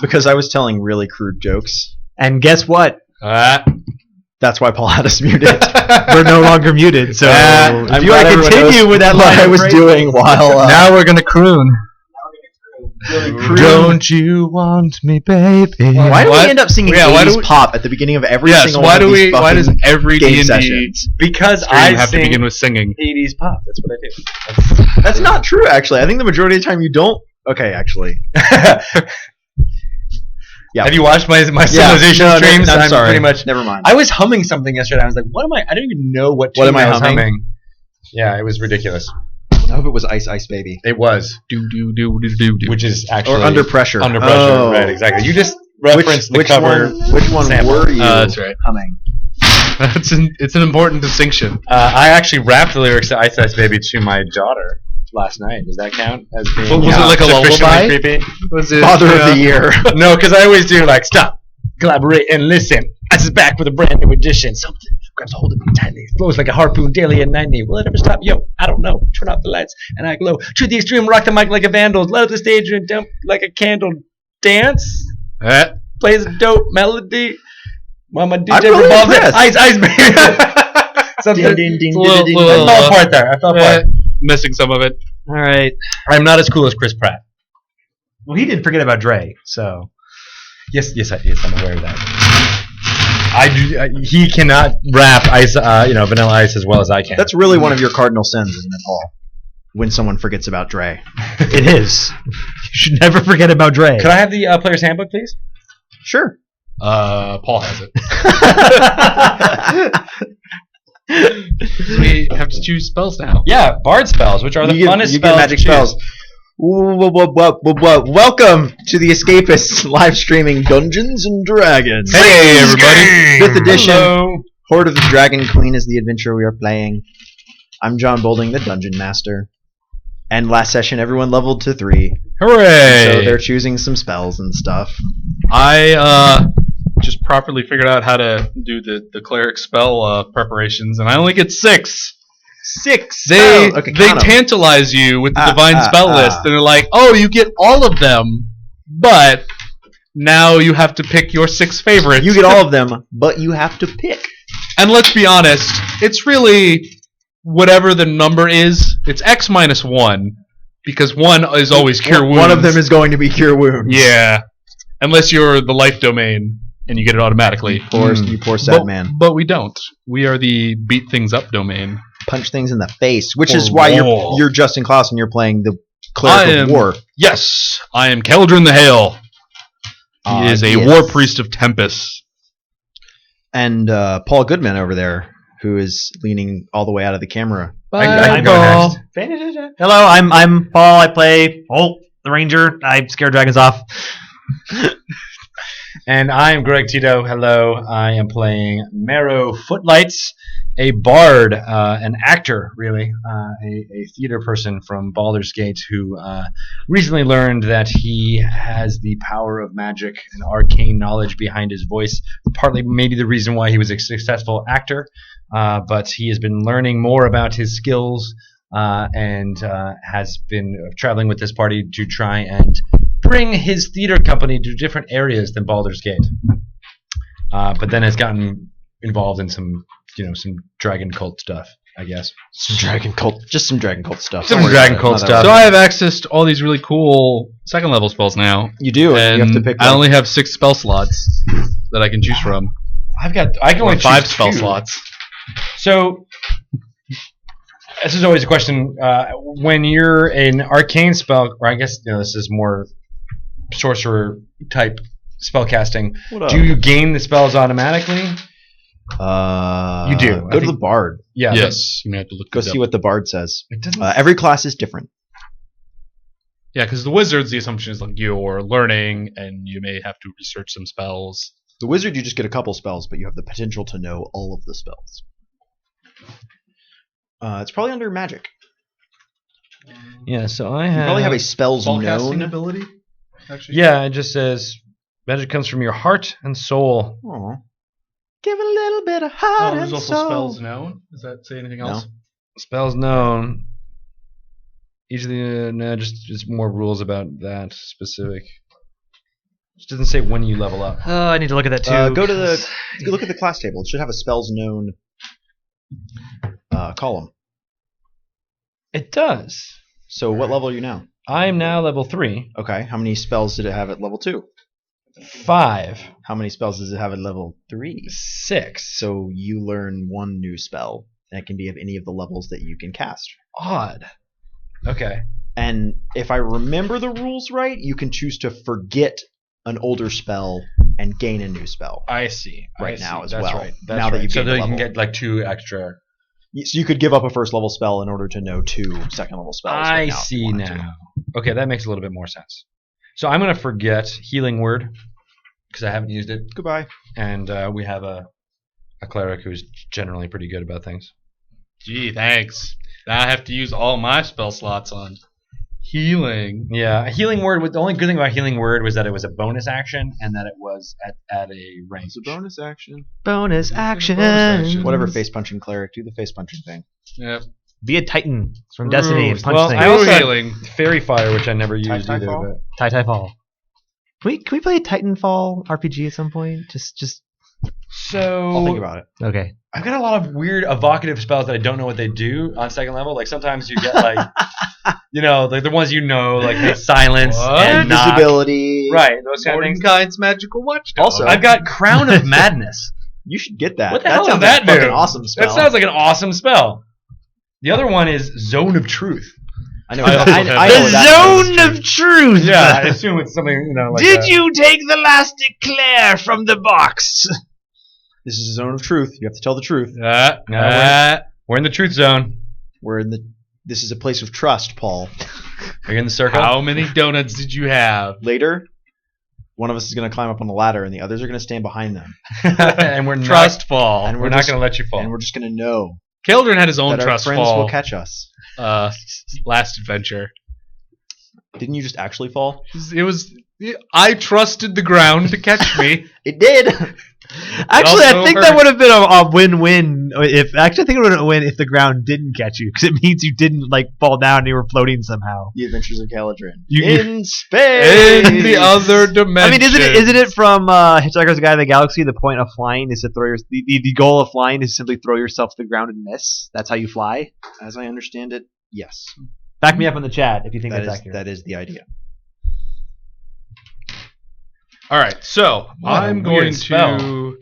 Because I was telling really crude jokes. And guess what? That's why Paul had us muted. We're no longer muted. So if you want to everyone continue knows with that what line I of was phrasing- doing while... Now we're gonna croon. Croon. Don't you want me, baby? Why do we end up singing why do 80s we- pop at the beginning of every Yes, single why one of do these we? Why does fucking every game D&D sessions? Because stream I have to sing begin with singing? 80s pop. That's what I do. That's not true, actually. I think the majority of the time you don't... Okay, actually. Yeah. Have you watched my Civilization No, streams? I'm sorry. Pretty much. Never mind. I was humming something yesterday. I was like, "What am I? I don't even know what tune What am I was humming? Yeah, it was ridiculous. I hope it was Ice Ice Baby. It was, Do do do do do do. which is actually Or Under Pressure. Under Pressure, Oh. right? Exactly. You just referenced the which cover. which one sample. were you That's right. humming? It's an important distinction. I actually rapped the lyrics to Ice Ice Baby to my daughter last night. Does that count as being? What was it, like a sufficiently lullaby? Creepy? Was it Father of the Year. No, because I always do like stop, collaborate, and listen. Ice is back with a brand new edition. Something grabs a hold of me tightly, flows like a harpoon daily and nightly. Will it ever stop? Yo, I don't know. Turn off the lights and I glow to the extreme. Rock the mic like a vandal. Light up the stage and dump like a candle. Dance plays a dope melody. Mama DJ I'm really revolves it. impressed. Ice baby. Something. Ding, ding, ding, It's a little- ding, ding, little- ding. I fell apart there. I fell apart. Missing some of it. All right. I'm not as cool as Chris Pratt. Well, he didn't forget about Dre, so Yes, I'm aware of that. I do. He cannot rap ice, Vanilla Ice as well as I can. That's really one of your cardinal sins, isn't it, Paul? When someone forgets about Dre. it is. You should never forget about Dre. Could I have the player's handbook, please? Sure. Paul has it. We have to choose spells now. Yeah, bard spells, which are the funnest you spells. get magic to choose. spells. Welcome to the Escapist live streaming Dungeons and Dragons. Hey everybody! 5th edition. Hello. Hoard of the Dragon Queen is the adventure we are playing. I'm Jon Bolding, the Dungeon Master. And last session, everyone leveled to 3. Hooray! So they're choosing some spells and stuff. I just properly figured out how to do the cleric spell preparations, and I only get 6. 6. They Okay, they count 'em. tantalize you with the divine spell list, and they're like, "Oh, you get all of them, but now you have to pick your 6 favorites." You get all of them, but you have to pick. And let's be honest, it's really whatever the number is. It's X minus 1 because 1 is always cure wounds. One of them is going to be Cure Wounds. yeah, unless you're the life domain and you get it automatically. You poor sad man. But we don't. We are the beat things up domain. Punch things in the face, which Or is why roll. you're Justin Clouse and you're playing the Cleric of War. Yes, I am Caledryn the Hail. He is a yes. war priest of Tempest. And Paul Goodman over there, who is leaning all the way out of the camera. I can go Paul. next. Hello, I'm Paul. I play Hoult, the Ranger. I scare dragons off. And I am Greg Tito. Hello. I am playing Maro Footlights, a bard, an actor, really, a theater person from Baldur's Gate who recently learned that he has the power of magic and arcane knowledge behind his voice. Partly maybe the reason why he was a successful actor, but he has been learning more about his skills and has been traveling with this party to try and bring his theater company to different areas than Baldur's Gate. But then has gotten involved in some dragon cult stuff, I guess. Some Dragon Cult stuff. Some Don't worry Dragon about it. Cult Not that stuff. So I have access to all these really cool second level spells now. You do, and you have to And pick I one. only have 6 spell slots that I can choose from. I can Or only 5 choose spell 2. slots. So this is always a question. When you're an arcane spell, or I guess this is more sorcerer type spell casting, What up? do you gain the spells automatically? You do. I Go to think- the Bard. Yeah. Yes, you may have to look Go these see up. what the Bard says. It doesn't. Every class is different. Yeah, because the wizards, the assumption is like you're learning, and you may have to research some spells. The Wizard, you just get a couple spells, but you have the potential to know all of the spells. It's probably under Magic. Yeah. So I You have. probably have a spells Spellcasting known. ability. Actually, Yeah. It just says magic comes from your heart and soul. Aw. Give it a little bit of Oh, heart there's and also soul. spells known. Does that say anything else? Spells known. Each of the no, just more rules about that specific. It doesn't say when you level up. Oh, I need to look at that too. Go look at the class table. It should have a spells known column. It does. So what level are you now? I am now level 3. Okay. How many spells did it have at level 2? 5. How many spells does it have at level 3? 6. So you learn one new spell. That can be of any of the levels that you can cast. Odd. Okay. And if I remember the rules right, you can choose to forget an older spell and gain a new spell I see. right now as That's well. Right. That's now that you've so gained that a you can level. get like 2 extra. So you could give up a first level spell in order to know 2 second level spells. I right now if you see wanted to. now. Okay, that makes a little bit more sense. So I'm going to forget Healing Word because I haven't used it. Goodbye. And we have a cleric who's generally pretty good about things. Gee, thanks. Now I have to use all my spell slots on healing. Yeah, a Healing Word. The only good thing about Healing Word was that it was a bonus action and that it was at a range. It's a bonus action. Bonus action. Whatever face punching cleric, do the face punching thing. Yep. Be a Titan from Destiny and punch Well, things. I also healing. had Fairy Fire, which I never used Tai either. Fall? But Tai Fall. Can we play Titanfall RPG at some point? Just so I'll think about it. okay. I've got a lot of weird evocative spells that I don't know what they do on second level. Like sometimes you get like, like the ones like silence What? and knock. Invisibility. Right, those kind of things. Mordenkainen's magical watchdog. Also, I've got Crown of Madness. You should get that. What the hell sounds does that like a fucking do? awesome spell. That sounds like an awesome spell. The other one is Zone of Truth. I know. I also have know The what that zone of truth. Yeah, I assume it's something like Did that. you take the last eclair from the box? This is a zone of truth. You have to tell the truth. We're in the truth zone. This is a place of trust, Paul. Are you in the circle? How many donuts did you have? Later, one of us is going to climb up on the ladder, and the others are going to stand behind them. And we're Trust fall. And We're not going to let you fall. And we're just going to know Caledryn had his own that our trust friends fall. will catch us. Last adventure. Didn't you just actually fall? It was. I trusted the ground to catch me. It did. Actually, I also think hurt. that would have been a win-win. I think it would have win if the ground didn't catch you, because it means you didn't fall down and you were floating somehow. The Adventures of Caledryn. You- in space. In the other dimension. I mean, isn't it from Hitchhiker's Guide to the Galaxy? The point of flying is to throw the goal of flying is simply throw yourself to the ground and miss. That's how you fly. As I understand it, yes. Back me up in the chat if you think That that's is accurate. that is the idea. All right, so What a I'm weird going spell. to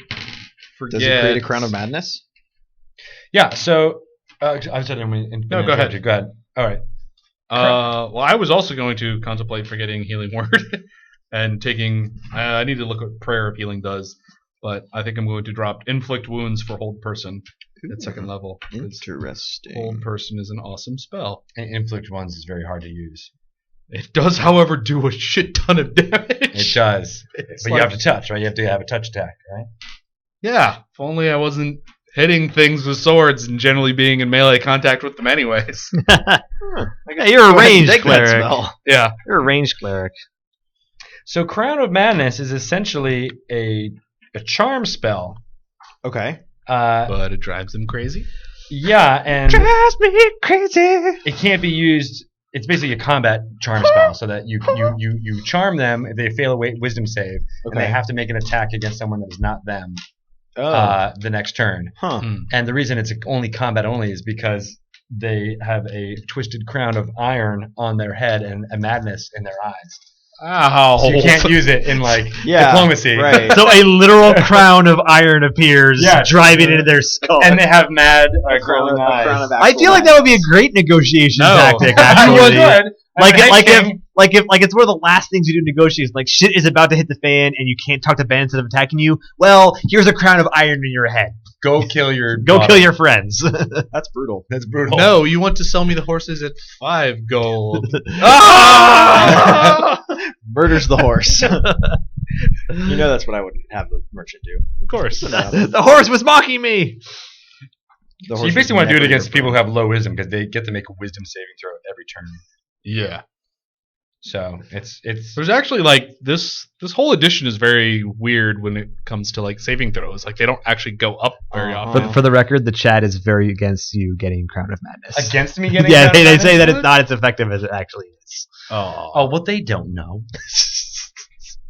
forget. Does it create a crown of madness? Yeah, so I'm sorry. No, go ahead. Go ahead. All right. Well, I was also going to contemplate forgetting Healing Word and taking. I need to look what Prayer of Healing does, but I think I'm going to drop Inflict Wounds for Hold Person at second level. 'cause Interesting. Hold Person is an awesome spell. And Inflict Ones is very hard to use. It does, however, do a shit ton of damage. It does. It's But like- you have to touch, right? You have to have a touch attack, right? Yeah, if only I wasn't hitting things with swords and generally being in melee contact with them anyways. Hey, you're a Go ahead and ranged take that cleric. spell. Yeah. You're a ranged cleric. So Crown of Madness is essentially a charm spell. Okay. But it drives them crazy. Yeah, and Drives me crazy. it can't be used. It's basically a combat charm spell, so that you charm them. If they fail a wisdom save, and they Okay. have to make an attack against someone that is not them Oh. the next turn. Huh. And the reason it's only combat only is because they have a twisted crown of iron on their head and a madness in their eyes. Ow. So you can't use it in Yeah. diplomacy. Right. So a literal crown of iron appears, Yeah. driving into their skull. And they have mad A crown glowing of- a eyes. crown of I feel like that would be a great negotiation No. tactic. You Actually, would. like if it's one of the last things you do in negotiations, like shit is about to hit the fan and you can't talk to Ben instead of attacking you. Well, here's a crown of iron in your head. Go kill your Go daughter. kill your friends. That's brutal. That's brutal. No, you want to sell me the horses at 5 gold. Murders the horse. You know that's what I would have the merchant do. Of course. The horse was mocking me. The So horse you basically would want to do it never against your people who friend. have low wisdom because they get to make a wisdom saving throw every turn. Yeah. So it's There's actually this whole edition is very weird when it comes to saving throws. They don't actually go up very Uh-huh. often. For the record, the chat is very against you getting Crown of Madness. against me getting. Yeah, Crown of they say that Madness? it's not as effective as it actually is. Oh, well, they don't know.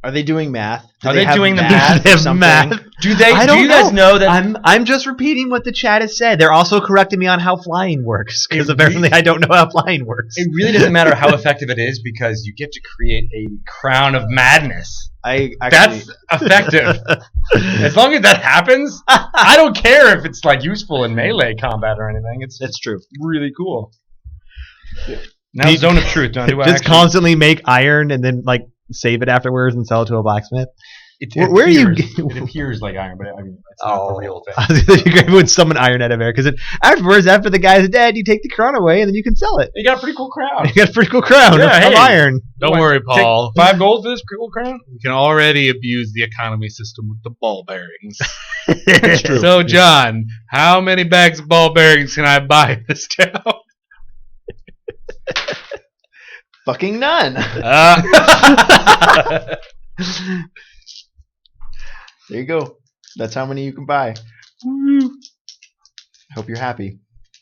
Are they doing math? Are they have doing the math? They or have something? math. Do they? I Do don't you guys know that? I'm just repeating what the chat has said. They're also correcting me on how flying works because It apparently I don't know how flying works. It really doesn't matter how effective it is because you get to create a crown of madness. I actually, That's effective. As long as that happens, I don't care if it's like useful in melee combat or anything. that's true. really cool. Now, zone of truth. Now, do I Just actually? constantly make iron and then like save it afterwards and sell it to a blacksmith. It Where are you appears- g- It appears like iron, but I mean, it's not a real thing. I was gonna say, you would summon iron out of air because afterwards, after the guy's dead, you take the crown away and then you can sell it. You got a pretty cool crown. You got a pretty cool crown Yeah, of hey. iron. Don't worry, Paul. Take 5 gold for this cool crown. We can already abuse the economy system with the ball bearings. That's true. So, John, how many bags of ball bearings can I buy in this town? Fucking none. There you go. That's how many you can buy. Hope you're happy.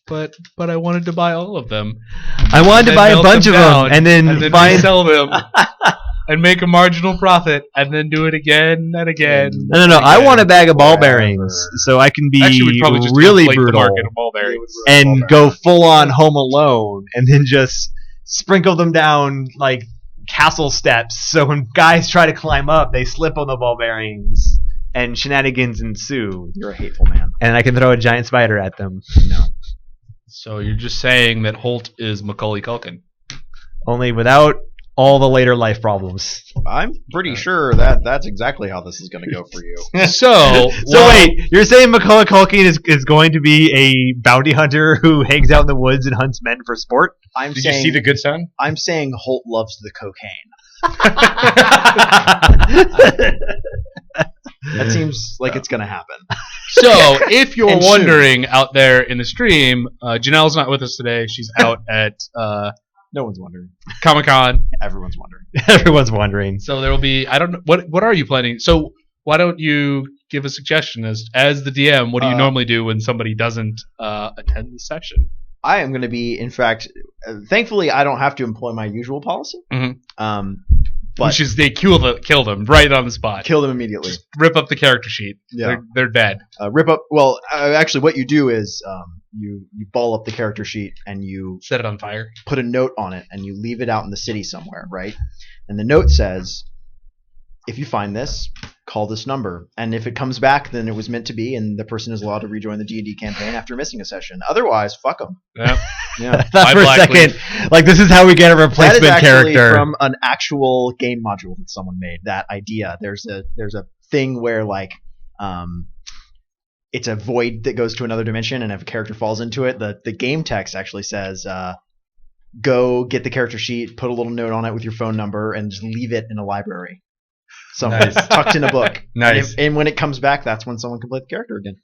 But I wanted to buy all of them. I wanted to And buy a melt bunch of down, them and then find. resell them and make a marginal profit and then do it again and again. No. I want a bag of ball Whatever. bearings so I can be Actually, we'd probably just really inflate the brutal market of ball bearings. and go full on Home Alone and then just sprinkle them down like castle steps. So when guys try to climb up, they slip on the ball bearings and shenanigans ensue. You're a hateful man. And I can throw a giant spider at them. No. So you're just saying that Hoult is Macaulay Culkin. Only without all the later life problems. I'm pretty sure that that's exactly how this is going to go for you. So, So wait, you're saying Macaulay Culkin is going to be a bounty hunter who hangs out in the woods and hunts men for sport? I'm Did saying you see The Good Son? I'm saying Holt loves the cocaine. That seems like it's going to happen. So, if you're And soon. wondering out there in the stream, Janelle's not with us today. She's out at No one's wondering. Comic-Con. Everyone's wondering. Everyone's wondering. So there will be. I don't know what are you planning. So why don't you give a suggestion as the DM? What do you normally do when somebody doesn't attend the session? I am going to be, in fact, thankfully, I don't have to employ my usual policy. Mhm. But Which is they kill them right on the spot. kill them immediately. Just rip up the character sheet. Yeah. They're dead. Rip up. Well, actually, what you do is you ball up the character sheet and you Set it on fire. put a note on it and you leave it out in the city somewhere, right? And the note says, if you find this, call this number. And if it comes back, then it was meant to be, and the person is allowed to rejoin the D&D campaign after missing a session. Otherwise, fuck them. Yeah. Yeah. I thought I for a black second, like this is how we get a That is replacement actually character. from an actual game module that someone made. That idea. There's a thing where like it's a void that goes to another dimension, and if a character falls into it, the game text actually says go get the character sheet, put a little note on it with your phone number, and just leave it in a library. Somewhere Nice. tucked in a book. Nice. And when it comes back, that's when someone can play the character again.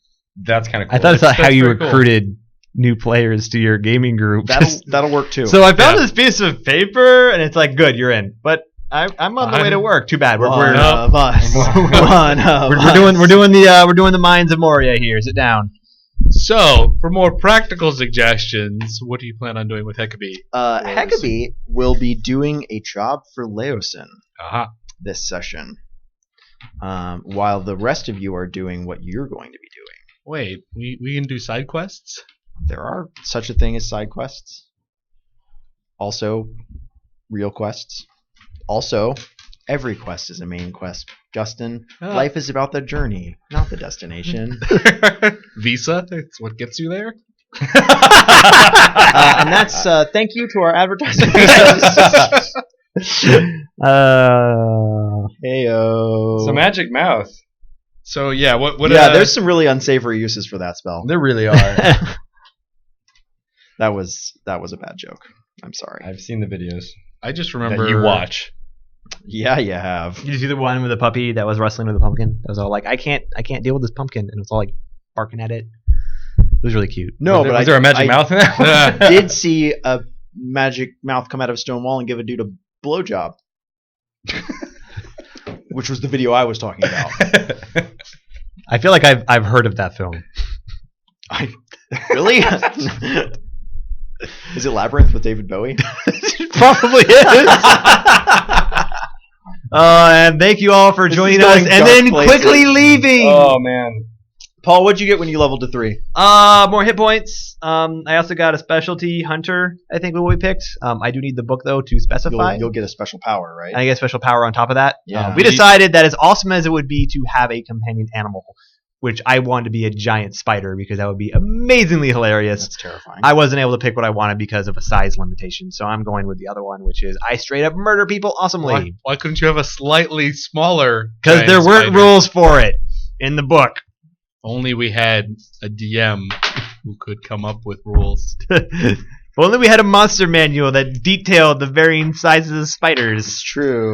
That's kind of cool. I thought it's how That's you very cool. recruited new players to your gaming group. That'll work too. So I found Yeah. this piece of paper, and it's like, good, you're in. But I'm on the way to work. Too bad. one We're of us. One of we're us. doing the Mines of Moria here. Sit down. So for more practical suggestions, what do you plan on doing with Hekabe? Hekabe will be doing a job for Leosin Aha. this session, while the rest of you are doing what you're going to be doing. Wait, we can do side quests? There are such a thing as side quests. Also, real quests. Also, every quest is a main quest. Justin, life is about the journey, not the destination. Visa? It's what gets you there? And that's thank you to our advertising. Heyo. It's a magic mouth. So yeah, what Yeah, there's some really unsavory uses for that spell. There really are. That was a bad joke. I'm sorry. I've seen the videos I just remember that you watch. Yeah, you have. Did you see the one with the puppy that was wrestling with the pumpkin? That was all like, I can't deal with this pumpkin, and it was all like barking at it. It was really cute. No, was but there a magic mouth in that? I did see a magic mouth come out of a stone wall and give a dude a blowjob. Which was the video I was talking about. I feel like I've heard of that film. Really? Is it Labyrinth with David Bowie? Probably is. And thank you all for This joining is us, going and dark then places. quickly leaving. Oh man. Paul, what'd you get when you leveled to 3? More hit points. I also got a specialty hunter. I think what we picked. I do need the book though to specify. You'll get a special power, right? I get special power on top of that. Yeah. We decided that as awesome as it would be to have a companion animal, which I wanted to be a giant spider because that would be amazingly hilarious. That's terrifying. I wasn't able to pick what I wanted because of a size limitation, so I'm going with the other one, which is I straight up murder people awesomely. Why couldn't you have a slightly smaller? Because giant there weren't spider? rules for it in the book. Only we had a DM who could come up with rules. If only we had a monster manual that detailed the varying sizes of spiders. It's true.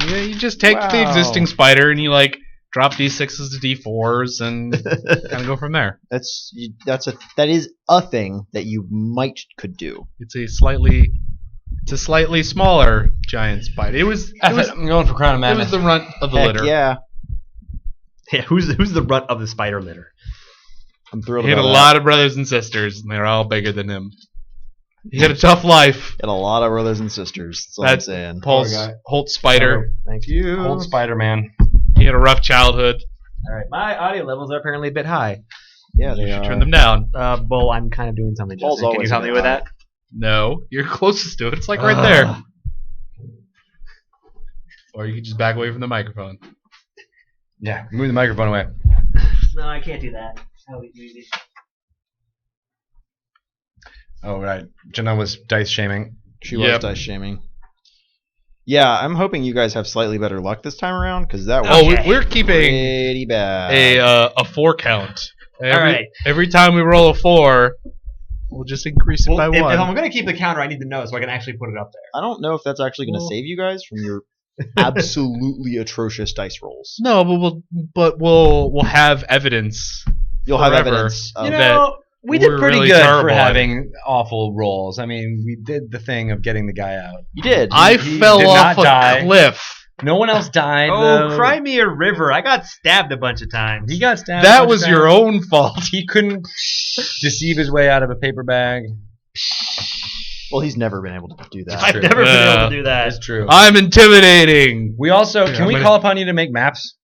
Yeah, you just take the Wow. existing spider and you like drop d6s to d4s and kind of go from there. That is a thing that you could do. It's a slightly smaller giant spider. It was I'm going for Crown of it Madness. was the runt of the Heck litter. yeah. Yeah, who's the runt of the spider litter? I'm thrilled He had a about that. lot of brothers and sisters, and they're all bigger than him. He had a tough life. Got a lot of brothers and sisters. That's all I'm That's saying. Paul's Poor guy. Holt Spider. Thank you. Old Spider-Man. He had a rough childhood. All right, my audio levels are apparently a bit high. Yeah, You they should are. turn them down. Well, I'm kind of doing something. Paul's Justin. Can you always help a me bit with high. that? No, you're closest to it. It's like right there. Or you could just back away from the microphone. Yeah, move the microphone away. No, I can't do that. That would be easy. Oh right, Janelle was dice shaming. She was Yep. dice shaming. Yeah, I'm hoping you guys have slightly better luck this time around because that was Oh, Okay. we're keeping pretty bad. a 4 count. right. Every time we roll a 4, we'll just increase it by If 1. I'm going to keep the counter, I need to know so I can actually put it up there. I don't know if that's actually going to Well- save you guys from your absolutely atrocious dice rolls. No, but we'll have evidence. You'll have Forever. evidence. Of You that know, we did we're pretty really good for terrible at having awful rolls. I mean, we did the thing of getting the guy out. you did. I He fell did off not a die. cliff. No one else died. Oh, though. cry me a river. I got stabbed a bunch of times. He got stabbed. a That bunch was of your times. own fault. He couldn't deceive his way out of a paper bag. Well, he's never been able to do that. I've true. never been able Yeah. to do that. That's true. I'm intimidating. We also Yeah, can I'm we gonna- call upon you to make maps?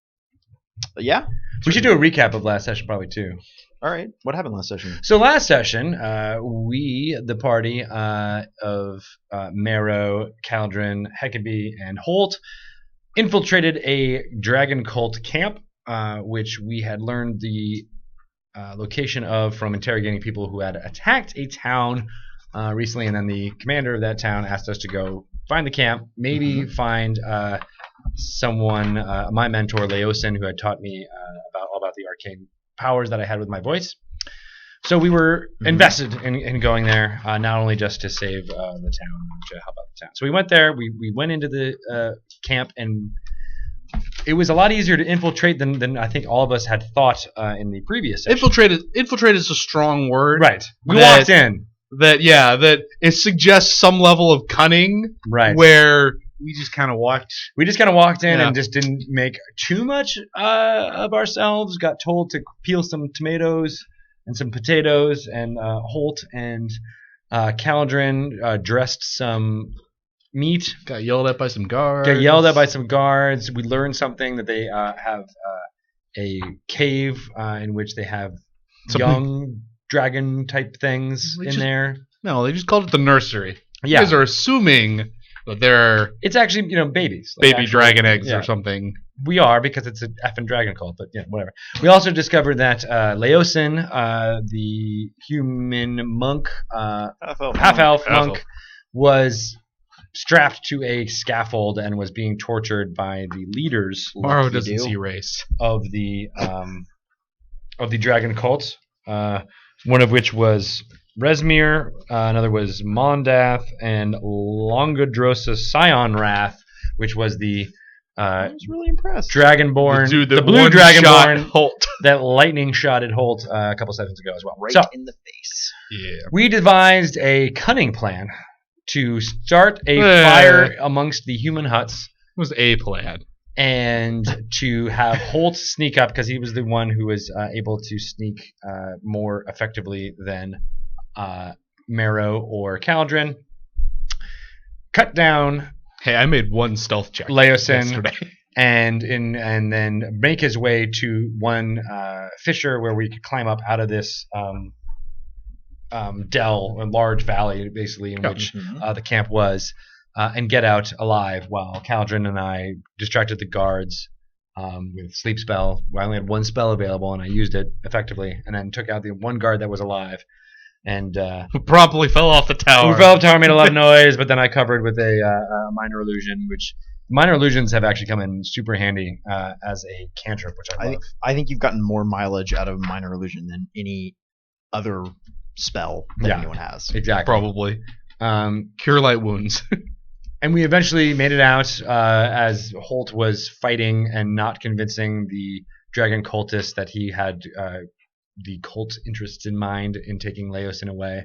Yeah. We should do a recap of last session probably too. All right. What happened last session? So last session, the party of Maro, Caledryn, Hekabe, and Hoult infiltrated a dragon cult camp, which we had learned the location of from interrogating people who had attacked a town recently, and then the commander of that town asked us to go find the camp, maybe find someone, my mentor Leosin, who had taught me all about the arcane powers that I had with my voice. So we were invested in going there, not only just to save the town, to help out the town. So we went there. We went into the camp, and it was a lot easier to infiltrate than I think all of us had thought in the previous session. Infiltrate is a strong word. Right. We That- walked in. That it suggests some level of cunning Right. where we just kind of walked. We just kind of walked in Yeah. and just didn't make too much of ourselves. Got told to peel some tomatoes and some potatoes, and Hoult and Caledryn dressed some meat. Got yelled at by some guards. Got yelled at by some guards. We learned something that they have a cave in which they have Something- young dragon type things We in just- there. No, they just called it the nursery. Yeah. You guys are assuming that they're It's actually babies, like baby actual- dragon eggs yeah. or something. We are, because it's an effing dragon cult, but yeah, whatever. We also discovered that Leosin, the human monk, half-elf monk, was strapped to a scaffold and was being tortured by the leaders Maro Lucky doesn't do. see race. of the dragon cult. One of which was Resmir, another was Mondath, and Longadrosa Scion Wrath, which was the I was really impressed. Dragonborn, Dude, the blue one Dragonborn shot Holt. that lightning shotted Holt a couple sessions ago as well. Right So in the face. Yeah. we devised a cunning plan to start a Eh. fire amongst the human huts It was a plan. and to have Holt sneak up, because he was the one who was able to sneak more effectively than Maro or Caledryn. Cut down Hey, I made one stealth check Leosin, yesterday. and then make his way to one fissure where we could climb up out of this dell, a large valley, basically, in which the camp was, and get out alive while Caledryn and I distracted the guards with sleep spell. I only had one spell available, and I used it effectively, and then took out the one guard that was alive. And Who promptly fell off the tower. we fell off the tower, made a lot of noise, but then I covered with a minor illusion, which minor illusions have actually come in super handy as a cantrip, which I love. I think you've gotten more mileage out of minor illusion than any other spell that anyone has. Exactly. Probably. Cure light wounds. And we eventually made it out as Hoult was fighting and not convincing the dragon cultist that he had the cult interests in mind in taking Leosin away.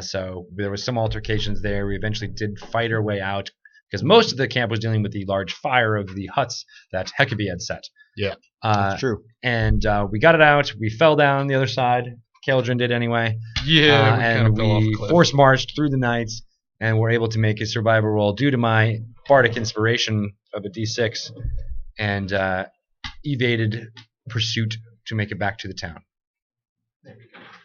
So there was some altercations there. We eventually did fight our way out because most of the camp was dealing with the large fire of the huts that Hekabe had set. Yeah, That's true. And we got it out. We fell down the other side. Caledryn did anyway. Yeah, And fell off we the cliff. force marched through the nights and were able to make a survival roll due to my bardic inspiration of a d6 and evaded pursuit to make it back to the town. Does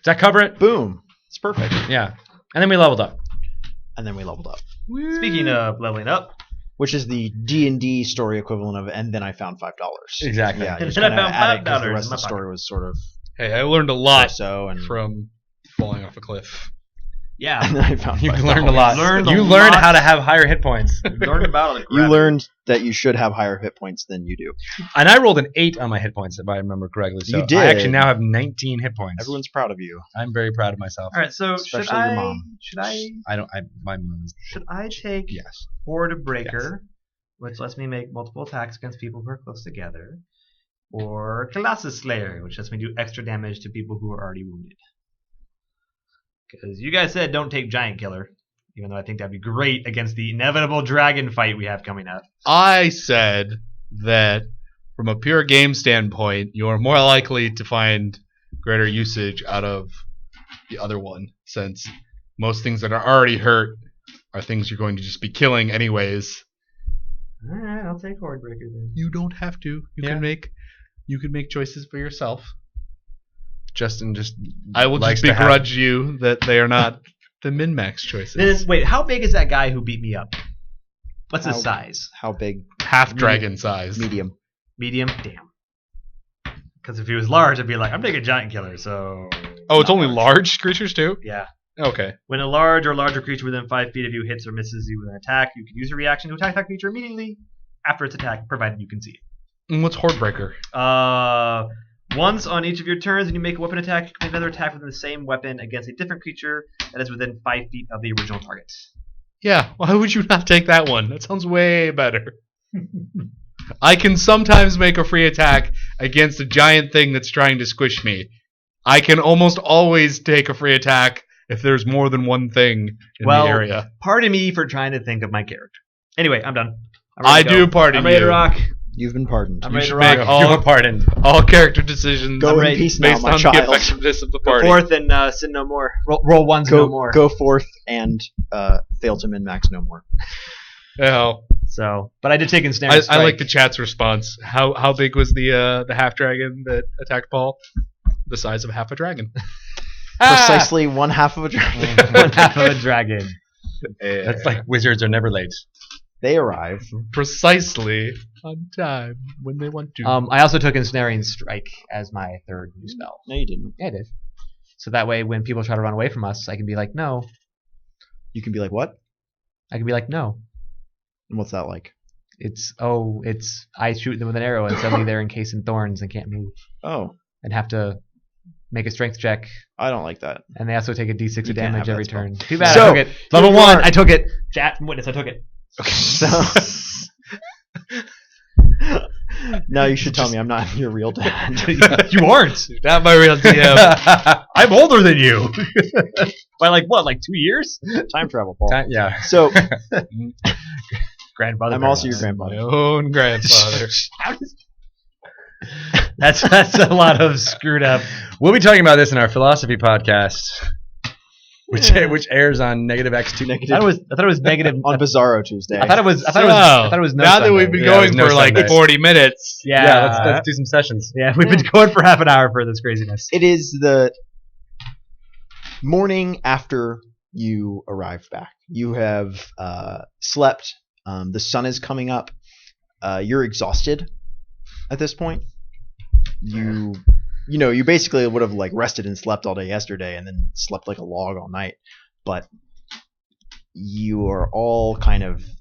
that cover it? Boom. It's perfect. Yeah. And then we leveled up. And then we leveled up, Speaking of leveling up, which is the D&D story equivalent of "and then I found $5." Exactly. Yeah, you And just then I kinda found add it 'cause the $5 rest in of my the story was sort of Hey, I learned a lot so and from falling off a cliff. yeah, and then I found You $5. learned a lot. Learned a You learned lot. how to have higher hit points. learned about it. You learned that you should have higher hit points than you do. And I rolled an 8 on my hit points, if I remember correctly. So You did. I actually now have 19 hit points. Everyone's proud of you. I'm very proud of myself. All right, so Especially your mom. should I My mom's. should I take Yes. Hoard Breaker, which lets me make multiple attacks against people who are close together, or Colossus Slayer, which lets me do extra damage to people who are already wounded? Because you guys said don't take Giant Killer, even though I think that'd be great against the inevitable dragon fight we have coming up. I said that from a pure game standpoint, you are more likely to find greater usage out of the other one, since most things that are already hurt are things you're going to just be killing anyways. All right, I'll take Hoard Breaker then. You don't have to. You can make choices for yourself. Justin just I will likes just to have- begrudge you that they are not the min-max choices. Then, wait, how big is that guy who beat me up? What's his How- size? How big? Half dragon size. Medium. Medium? Damn. Because if he was large, I'd be like, I'm taking Giant Killer, so... Oh, it's not only large creatures too? Yeah. Okay. When a large or larger creature within 5 feet of you hits or misses you with an attack, you can use a reaction to attack that creature immediately after its attack, provided you can see it. And what's Hoard Breaker? Once on each of your turns, when you make a weapon attack, you can make another attack with the same weapon against a different creature that is within 5 feet of the original target. Yeah, why would you not take that one? That sounds way better. I can sometimes make a free attack against a giant thing that's trying to squish me. I can almost always take a free attack if there's more than one thing in the area. Pardon me for trying to think of my character. Anyway, I'm done. I'm I ready to do go. pardon I'm ready to you. rock. You've been pardoned. I'm You ready to should rock. make all- You're pardoned. All character decisions Go in ready. peace now, based my on the child. effectiveness of the Go party. forth and sin no more. Roll ones no more. Go forth and fail to min-max no more. Oh, So, but I did take I ensnaring strike. like the chat's response. How big was the half dragon that attacked Paul? The size of half a dragon. Precisely one half of a dragon. one half of a dragon. That's like wizards are never late. They arrive. Precisely on time when they want to. I also took ensnaring strike as my third new spell. No, you didn't. Yeah, I did. So that way, when people try to run away from us, I can be like, no. You can be like, what? I can be like, no. And what's that like? I shoot them with an arrow and suddenly they're encased in thorns and can't move Oh, and have to make a strength check. I don't like that. And they also take a d6 You of can't damage have every that spell. turn. Too bad So, I took it. Level 1, I took it. Chat and witness, I took it. So now you should tell me I'm not your real dad. You aren't. Not my real DM. I'm older than you. By like 2 years? Time travel, Paul. Yeah. So Grandfather. I'm also your My grandmother. own grandfather. That's a lot of screwed up. We'll be talking about this in our philosophy podcast. which airs on negative X2. I thought it was negative. on Bizarro Tuesday. I thought it was no now that Sunday. we've been Yeah, going there's no for like Sunday. 40 minutes. Yeah, let's do some sessions. yeah, we've been going for half an hour for this craziness. It is the morning after you arrive back. You have slept. The sun is coming up. You're exhausted at this point. You basically would have like rested and slept all day yesterday and then slept like a log all night. But you are all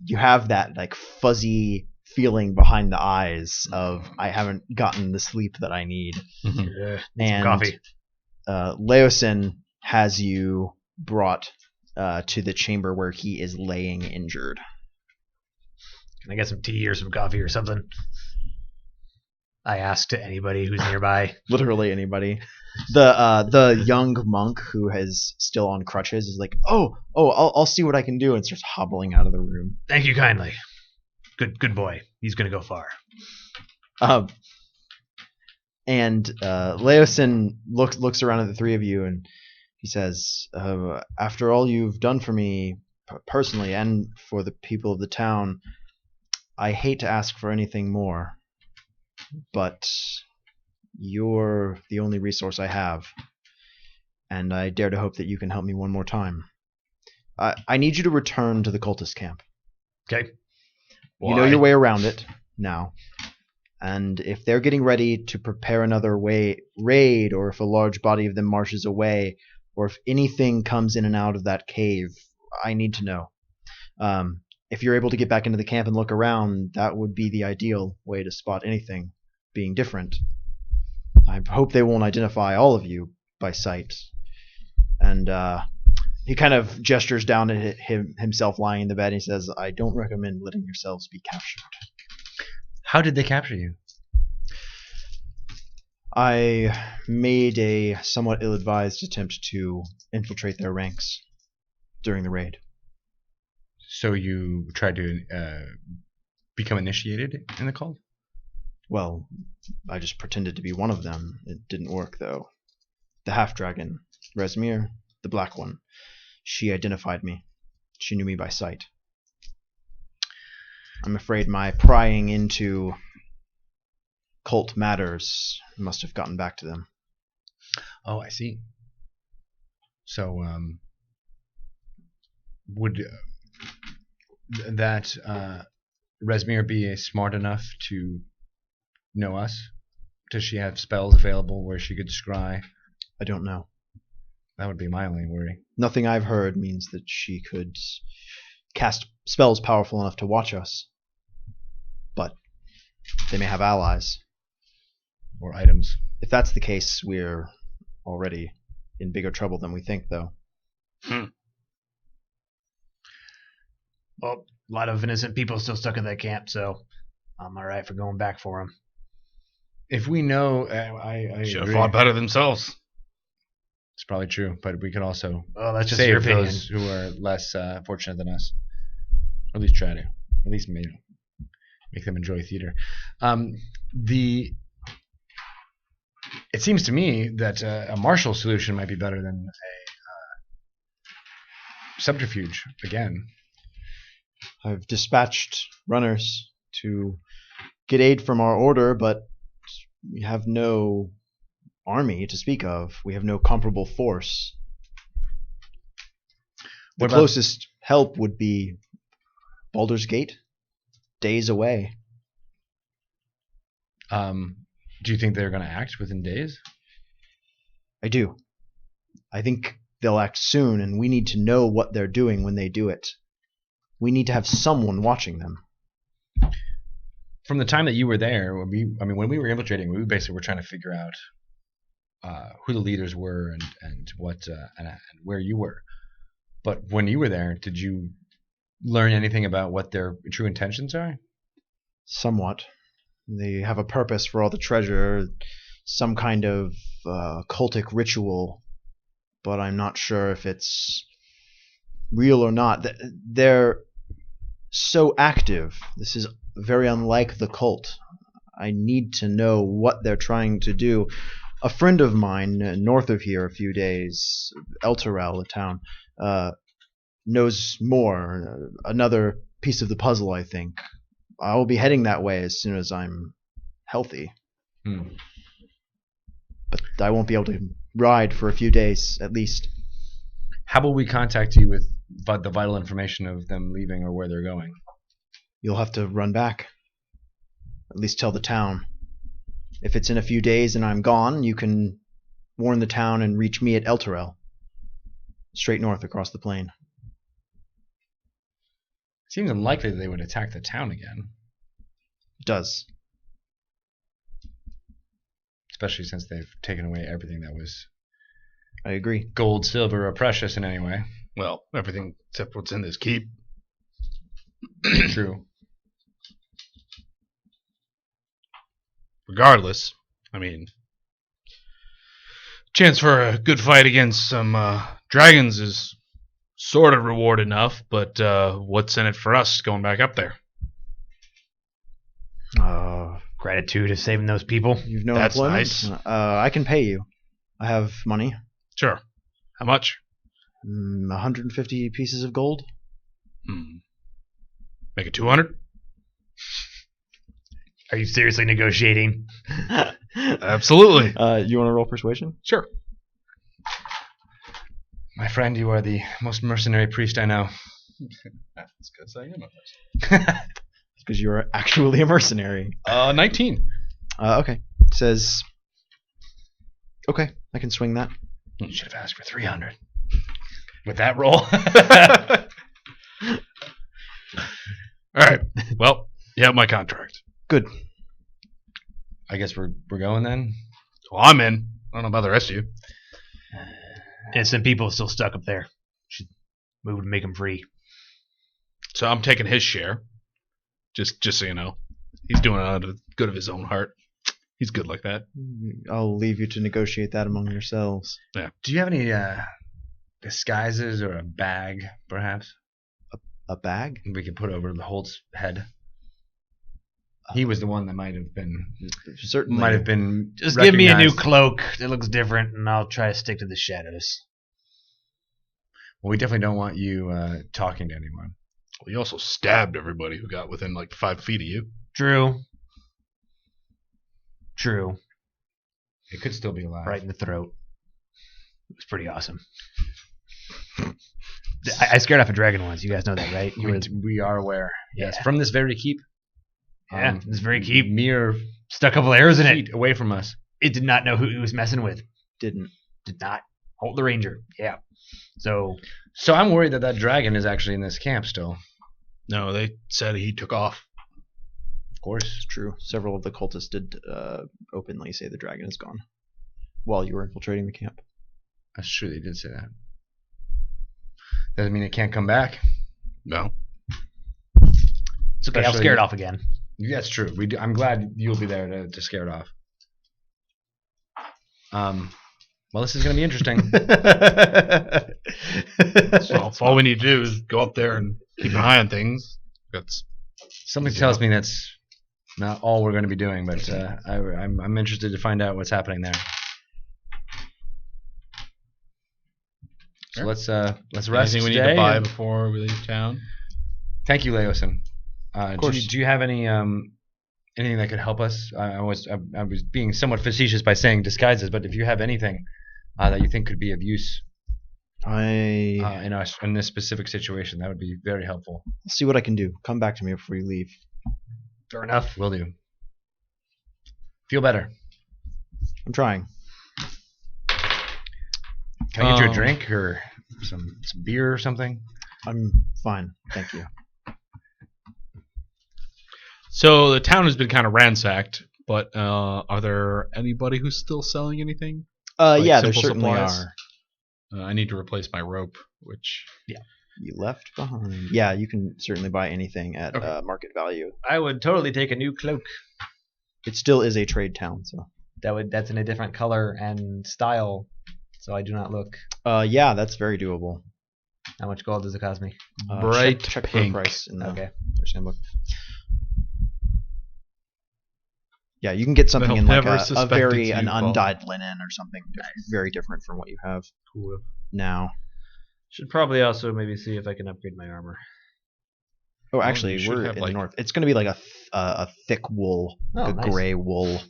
you have that like fuzzy feeling behind the eyes of I haven't gotten the sleep that I need. And Coffee. Leosin has you brought to the chamber where he is laying injured. Can I get some tea or some coffee or something? I ask to anybody who's nearby. Literally anybody. The young monk who is still on crutches is like, I'll see what I can do, and starts hobbling out of the room. Thank you kindly. Good boy. He's gonna go far. And Leosin looks around at the three of you and he says, after all you've done for me personally and for the people of the town, I hate to ask for anything more, but you're the only resource I have, and I dare to hope that you can help me one more time. I need you to return to the cultist camp. Okay. You know your way around it now. And if they're getting ready to prepare another raid, or if a large body of them marches away, or if anything comes in and out of that cave, I need to know. If you're able to get back into the camp and look around, that would be the ideal way to spot anything being different. I hope they won't identify all of you by sight. And he kind of gestures down at himself lying in the bed and he says, I don't recommend letting yourselves be captured. How did they capture you? I made a somewhat ill-advised attempt to infiltrate their ranks during the raid. So you tried to become initiated in the cult? Well, I just pretended to be one of them. It didn't work, though. The half-dragon, Resmir, the black one, she identified me. She knew me by sight. I'm afraid my prying into cult matters must have gotten back to them. Oh, I see. So, would that Resmir be smart enough to know us? Does she have spells available where she could scry? I don't know. That would be my only worry. Nothing I've heard means that she could cast spells powerful enough to watch us. But they may have allies. Or items. If that's the case, we're already in bigger trouble than we think, though. Well, a lot of innocent people still stuck in that camp, so I'm all right for going back for them. If we know, I Should have agree. fought better themselves. It's probably true, but we could also Well, that's just your save opinion. those who are less fortunate than us. Or at least try to. At least make them enjoy theater. It seems to me that a martial solution might be better than a subterfuge again. I've dispatched runners to get aid from our order, but we have no army to speak of. We have no comparable force. The What about- closest help would be Baldur's Gate, days away. Do you think they're going to act within days? I do. I think they'll act soon, and we need to know what they're doing when they do it. We need to have someone watching them. From the time that you were there, when we were infiltrating, we basically were trying to figure out who the leaders were and what and where you were. But when you were there, did you learn anything about what their true intentions are? Somewhat. They have a purpose for all the treasure, some kind of cultic ritual, but I'm not sure if it's real or not. They're so active. This is very unlike the cult. I need to know what they're trying to do. A friend of mine north of here, a few days, Elturel, a town, knows more. Another piece of the puzzle, I think. I will be heading that way as soon as I'm healthy. But I won't be able to ride for a few days, at least. How about we contact you with the vital information of them leaving or where they're going? You'll have to run back. At least tell the town. If it's in a few days and I'm gone, you can warn the town and reach me at Elturel. Straight north across the plain. It seems unlikely that they would attack the town again. It does. Especially since they've taken away everything that was I agree. gold, silver, or precious in any way. Well, everything except what's in this keep. True. Regardless, I mean, chance for a good fight against some dragons is sort of reward enough, but what's in it for us going back up there? Gratitude of saving those people. You've no That's employment? nice. I can pay you. I have money. Sure. How much? 150 pieces of gold. Make it 200? Are you seriously negotiating? Absolutely. You want to roll persuasion? Sure. My friend, you are the most mercenary priest I know. That's because I am a person. Because you're actually a mercenary. 19. Okay. It says, okay, I can swing that. You should have asked for 300. With that roll. All right. Well, you have my contract. Good. I guess we're going then? Well, I'm in. I don't know about the rest of you. Innocent people still stuck up there. Should move to make them free. So I'm taking his share. Just so you know. He's doing it out of good of his own heart. He's good like that. I'll leave you to negotiate that among yourselves. Do you have any disguises or a bag, perhaps? A bag? We could put over the Hoult's head. He was the one that might have been Certainly. Just give me a new recognized. cloak that looks different, and I'll try to stick to the shadows. Well, we definitely don't want you talking to anyone. Well, you also stabbed everybody who got within like 5 feet of you. True. It could still be alive. Right in the throat. It was pretty awesome. I scared off a dragon once. You guys know that, right? We are aware. Yes, Yeah. from this very keep. Yeah, this very keep. Mere Stuck a couple arrows in feet it. away from us. It did not know who it was messing with. Did not. Holt the Ranger. Yeah. So I'm worried that dragon is actually in this camp still. No, they said he took off. Of course. It's true. Several of the cultists did openly say the dragon is gone while you were infiltrating the camp. That's true. They did say that. Doesn't mean it can't come back. No. it's okay. I'll scare it off again. That's true. I'm glad you'll be there to scare it off. Well, this is going to be interesting. So if all we need to do is go up there and keep an eye on things. That's Something tells me that's not all we're going to be doing, but I'm interested to find out what's happening there. So Sure. let's rest anything we need today to buy and- before we leave town. Thank you, Leosin. Of course. Do you have any anything that could help us? I was being somewhat facetious by saying disguises, but if you have anything that you think could be of use in this specific situation, that would be very helpful. I'll see what I can do. Come back to me before you leave. Fair enough. Will do. Feel better. I'm trying. Can I get you a drink or some beer or something? I'm fine. Thank you. So the town has been kind of ransacked, but are there anybody who's still selling anything? Like Yeah, there simple certainly supplies? are. I need to replace my rope, which You left behind. Yeah, you can certainly buy anything at Okay. market value. I would totally take a new cloak. It still is a trade town, so. That's in a different color and style, so I do not look. Yeah, that's very doable. How much gold does it cost me? Bright check for pink. a price in the Okay. their handbook. Yeah, you can get something They'll in like never a suspect very it's you, an Paul. undyed linen or something very different from what you have Cool. now. Should probably also maybe see if I can upgrade my armor. Oh, you actually, should we're have, in like- the north. It's going to be like a thick wool, like a nice. gray wool.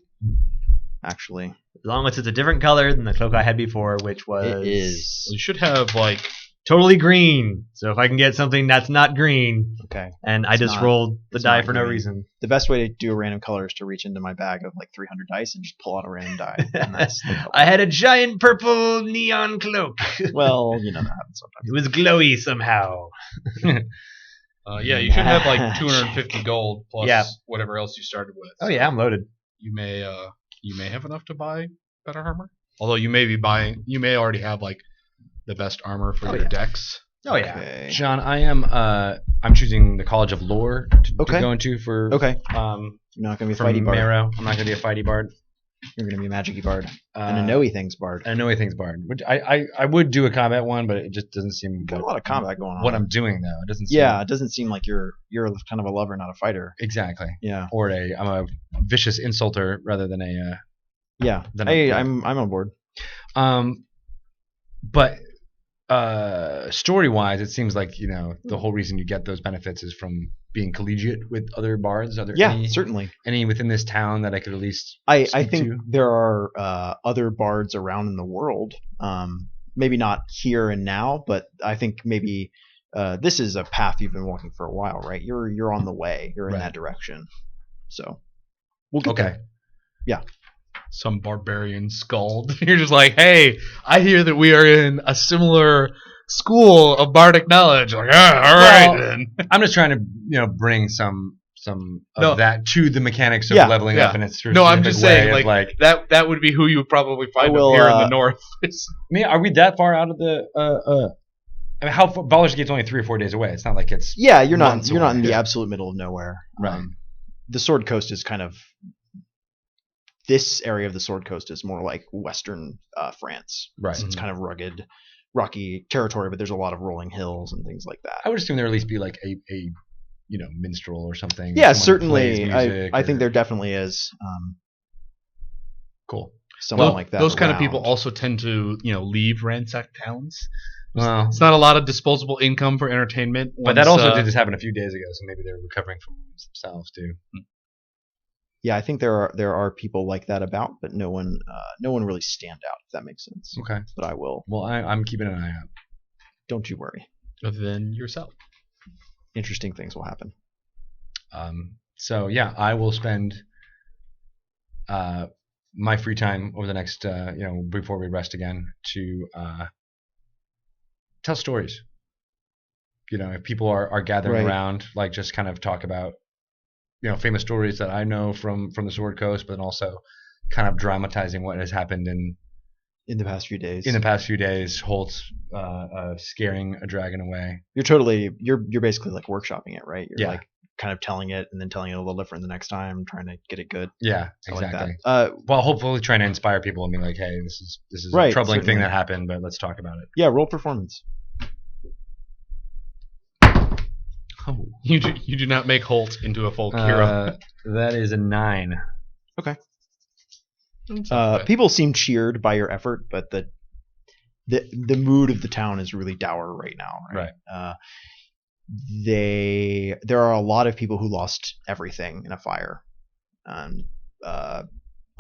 Actually, As long as it's a different color than the cloak I had before, which was it is Well, you should have like totally green. So if I can get something that's not green, okay. and I It's just not- rolled the it's die not for no green. reason. The best way to do a random color is to reach into my bag of like 300 dice and just pull out a random die. And that's the color. I had a giant purple neon cloak. Well, you know that happens sometimes. It was glowy somehow. yeah, you should have like 250 gold plus Yeah. whatever else you started with. Oh yeah, I'm loaded. You may have enough to buy better armor. Although you may already have like the best armor for your yeah. decks. Oh yeah. Okay. John, I'm choosing the College of Lore to go into for Okay. um You're not going to be a from fighty bard. Maro. I'm not gonna be a fighty bard. You're going to be a magic-y bard. and a Uh, know-y things bard. I know things bard, which I would do a combat one, but it just doesn't seem Got a lot of combat going on. what I'm doing though. It doesn't seem Yeah, it doesn't seem like you're kind of a lover, not a fighter. exactly. Yeah. Or I'm a vicious insulter rather than a Yeah. Then Hey, I'm I'm on board. but story wise, it seems like the whole reason you get those benefits is from being collegiate with other bards. Are there Yeah, any, certainly. any within this town that I could at least I speak think to? there are other bards around in the world. Maybe not here and now, but I think maybe this is a path you've been walking for a while, right? You're on the way. You're in Right. that direction. So we'll get Okay. there. Yeah. Some barbarian scald. You're just like, hey, I hear that we are in a similar school of bardic knowledge. Like, all right Well, then. I'm just trying to bring some of No. that to the mechanics of Yeah, leveling yeah. up in its No, I'm specific just way saying, of, like that would be who you would probably find will, up here in the north. I mean, are we that far out of the I mean, how far, Baldur's Gate's only 3 or 4 days away. It's not like it's Yeah, you're not months you're not in away. the absolute middle of nowhere. Right. The Sword Coast is kind of this area of the Sword Coast is more like western France. right. So it's kind of rugged, rocky territory, but there's a lot of rolling hills and things like that. I would assume there at least be like a minstrel or something. Yeah, someone who plays certainly. music I think or- there definitely is cool. someone like that. Those kind of around. people also tend to, leave ransacked towns. Well, It's not a lot of disposable income for entertainment. but that once, also did just happen a few days ago, so maybe they're recovering from wounds themselves too. Yeah, I think there are people like that about, but no one really stand out. If that makes sense. Okay. But I will. Well, I'm keeping an eye out. Don't you worry. other than yourself. Interesting things will happen. So yeah, I will spend my free time over the next before we rest again to tell stories. If people are gathering Right. around, like just kind of talk about famous stories that I know from the Sword Coast, but then also kind of dramatizing what has happened in In the past few days. the past few days. Hoult scaring a dragon away. You're basically like workshopping it, right? You're Yeah. like kind of telling it and then telling it a little different the next time, trying to get it good. Yeah, I like exactly. that. Well, hopefully trying to inspire people and be like, hey, this is a Right, troubling thing certainly. that happened, but let's talk about it. Yeah, roll performance. Oh. You do not make Holt into a folk hero. That is a 9. People seem cheered by your effort, but the mood of the town is really dour right now. Right. There are a lot of people who lost everything in a fire. A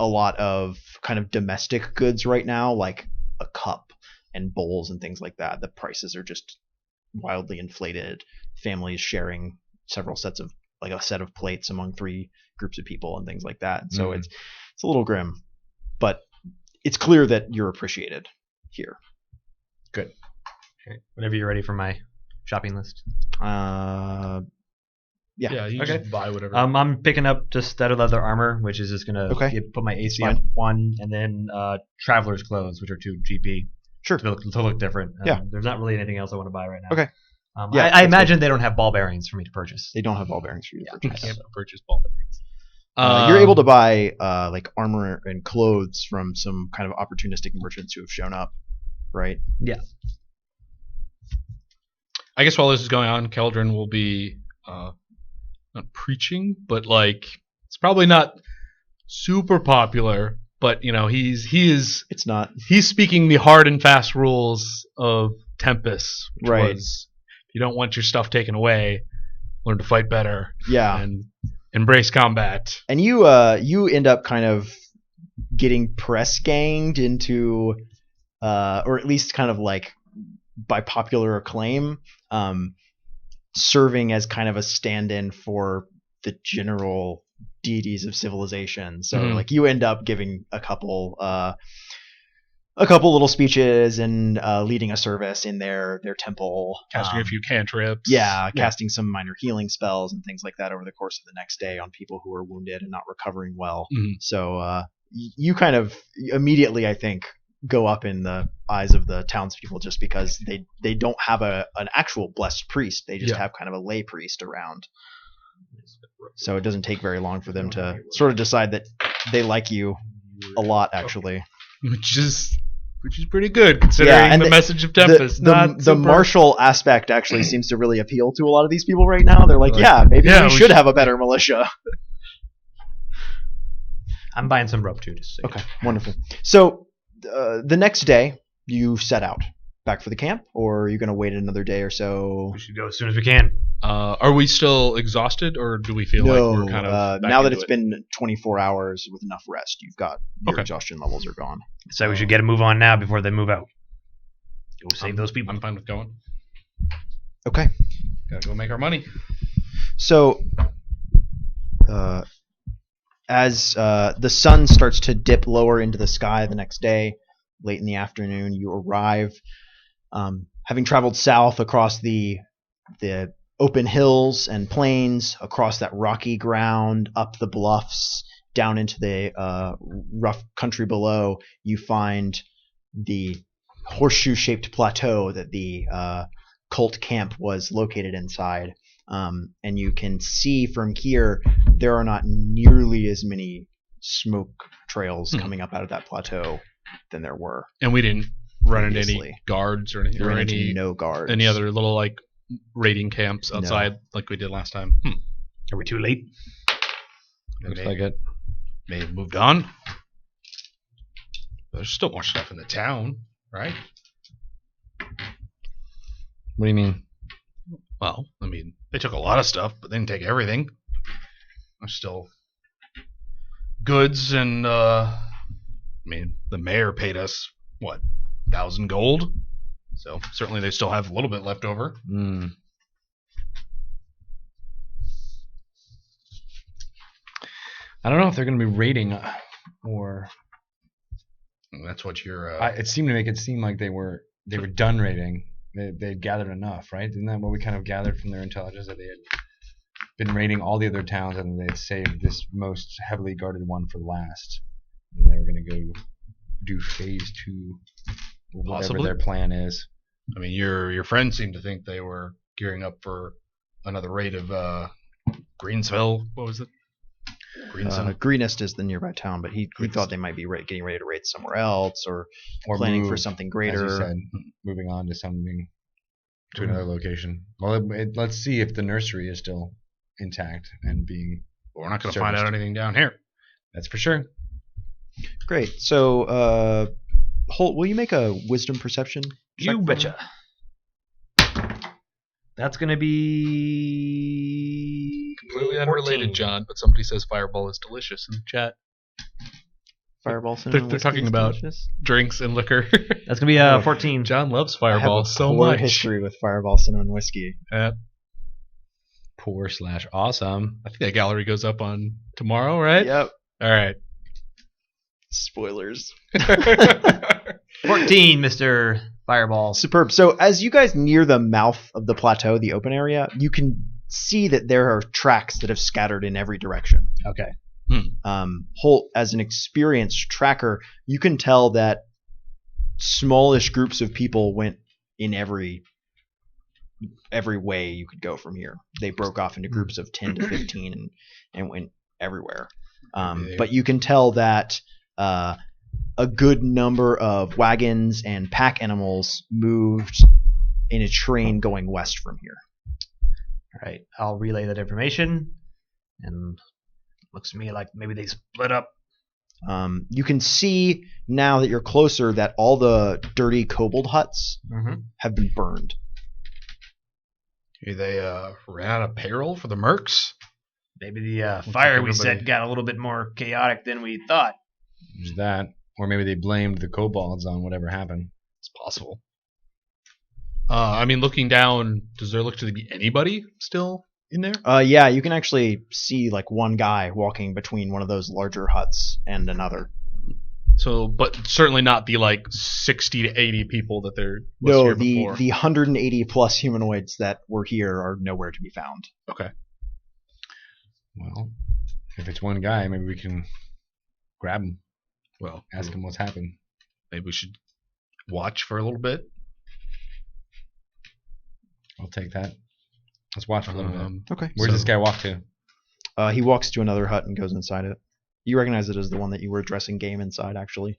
lot of kind of domestic goods right now, like a cup and bowls and things like that. The prices are just wildly inflated. Families sharing several sets of like a set of plates among 3 groups of people and things like that. So it's a little grim, but it's clear that you're appreciated here. Okay. Whenever you're ready for my shopping list. Yeah. Yeah, you Okay. just buy whatever. I'm picking up just that leather armor, which is just gonna Okay. put my AC Fine. up 1, and then traveler's clothes, which are 2 GP. Sure. To look different. Yeah. There's not really anything else I want to buy right now. Okay. Yeah, Yeah, I that's imagine they don't have ball bearings for me to purchase. They don't have ball bearings for you to you purchase. can't purchase ball bearings. You're able to buy like armor and clothes from some kind of opportunistic merchants who have shown up, right? Yeah. I guess while this is going on, Caledryn will be not preaching, but like it's probably not super popular, but he's It's not. speaking the hard and fast rules of Tempest, which Right. was if you don't want your stuff taken away, learn to fight better Yeah. and embrace combat. And you end up kind of getting press ganged into, or at least kind of like by popular acclaim, serving as kind of a stand-in for the general deities of civilization. So like you end up giving a couple little speeches and leading a service in their temple, Casting a few cantrips. casting some minor healing spells and things like that over the course of the next day on people who are wounded and not recovering well. So you kind of immediately, I think, go up in the eyes of the townspeople just because they don't have an actual blessed priest. They just have kind of a lay priest around. So it doesn't take very long for them to sort of decide that they like you a lot, actually. Which is pretty good considering the message of Tempest. The martial aspect actually seems to really appeal to a lot of these people right now. They're like, maybe we should have a better militia. I'm buying some rope too. Just so okay, wonderful. So the next day, you set out back for the camp, or are you going to wait another day or so? we should go as soon as we can. Are we still exhausted, or do we feel like we're kind of now that it's been 24 hours with enough rest, you've got your exhaustion levels are gone. So we should get a move on now before they move out. Go save those people. I'm fine with going. Okay. Gotta go make our money. So, as the sun starts to dip lower into the sky the next day, late in the afternoon, you arrive. Having traveled south across the open hills and plains, across that rocky ground, up the bluffs, down into the rough country below, you find the horseshoe-shaped plateau that the cult camp was located inside. And you can see from here there are not nearly as many smoke trails coming up out of that plateau than there were. And we didn't run into previously. any guards or anything. Ran into no guards. Any other little like raiding camps outside like we did last time. Are we too late? Looks like it. May have moved on. There's still more stuff in the town, right? What do you mean? Well, I mean, they took a lot of stuff, but they didn't take everything. There's still goods and, I mean, the mayor paid us, 1,000 gold? So certainly they still have a little bit left over. I don't know if they're going to be raiding or... That's what you're... it seemed to make it seem like they were done raiding. They'd gathered enough, right? Isn't that what we kind of gathered from their intelligence, that they had been raiding all the other towns and they'd saved this most heavily guarded one for last, and they were going to go do phase 2, whatever Possibly. their plan is. I mean, your friends seemed to think they were gearing up for another raid of Greensville. What was it? Greenest is the nearby town, but he thought they might be getting ready to raid somewhere else, or planning for something greater. As you said, moving on to something, to another location. Well, let's see if the nursery is still intact and being. Well, we're not going to find out anything down here. That's for sure. Great. So, Hoult, will you make a wisdom perception? You betcha. That's going to be... Completely 14. unrelated, John, but somebody says Fireball is delicious in the chat. Fireball cinnamon They're whiskey talking is about delicious. drinks and liquor. That's going to be 14. John loves I have Fireball a so poor much. history with Fireball cinnamon whiskey. Poor/awesome. I think that gallery goes up on tomorrow, right? Yep. All right. Spoilers. 14, Mr. Fireball. Superb. So as you guys near the mouth of the plateau, the open area, you can see that there are tracks that have scattered in every direction. Okay. Hoult, as an experienced tracker, you can tell that smallish groups of people went in every way you could go from here. They broke off into groups of 10 to 15 and went everywhere. But you can tell that a good number of wagons and pack animals moved in a train going west from here. All right. I'll relay that information and Looks to me like maybe they split up. You can see now that you're closer that all the dirty kobold huts have been burned. They ran out of payroll for the mercs. Maybe the fire we set got a little bit more chaotic than we thought. There's that. Or maybe they blamed the kobolds on whatever happened. It's possible. I mean, looking down, does there look to be anybody still in there? Yeah, you can actually see like one guy walking between one of those larger huts and another. So, but certainly not the like 60 to 80 people that there was No, here the before. 180 plus humanoids that were here are nowhere to be found. Okay. Well, if it's one guy, maybe we can grab him. Well, Ask him what's happened. maybe we should watch for a little bit. I'll take that. Let's watch for a little bit. Okay. Where does this guy walk to? He walks to another hut and goes inside it. You recognize it as the one that you were addressing game inside, actually.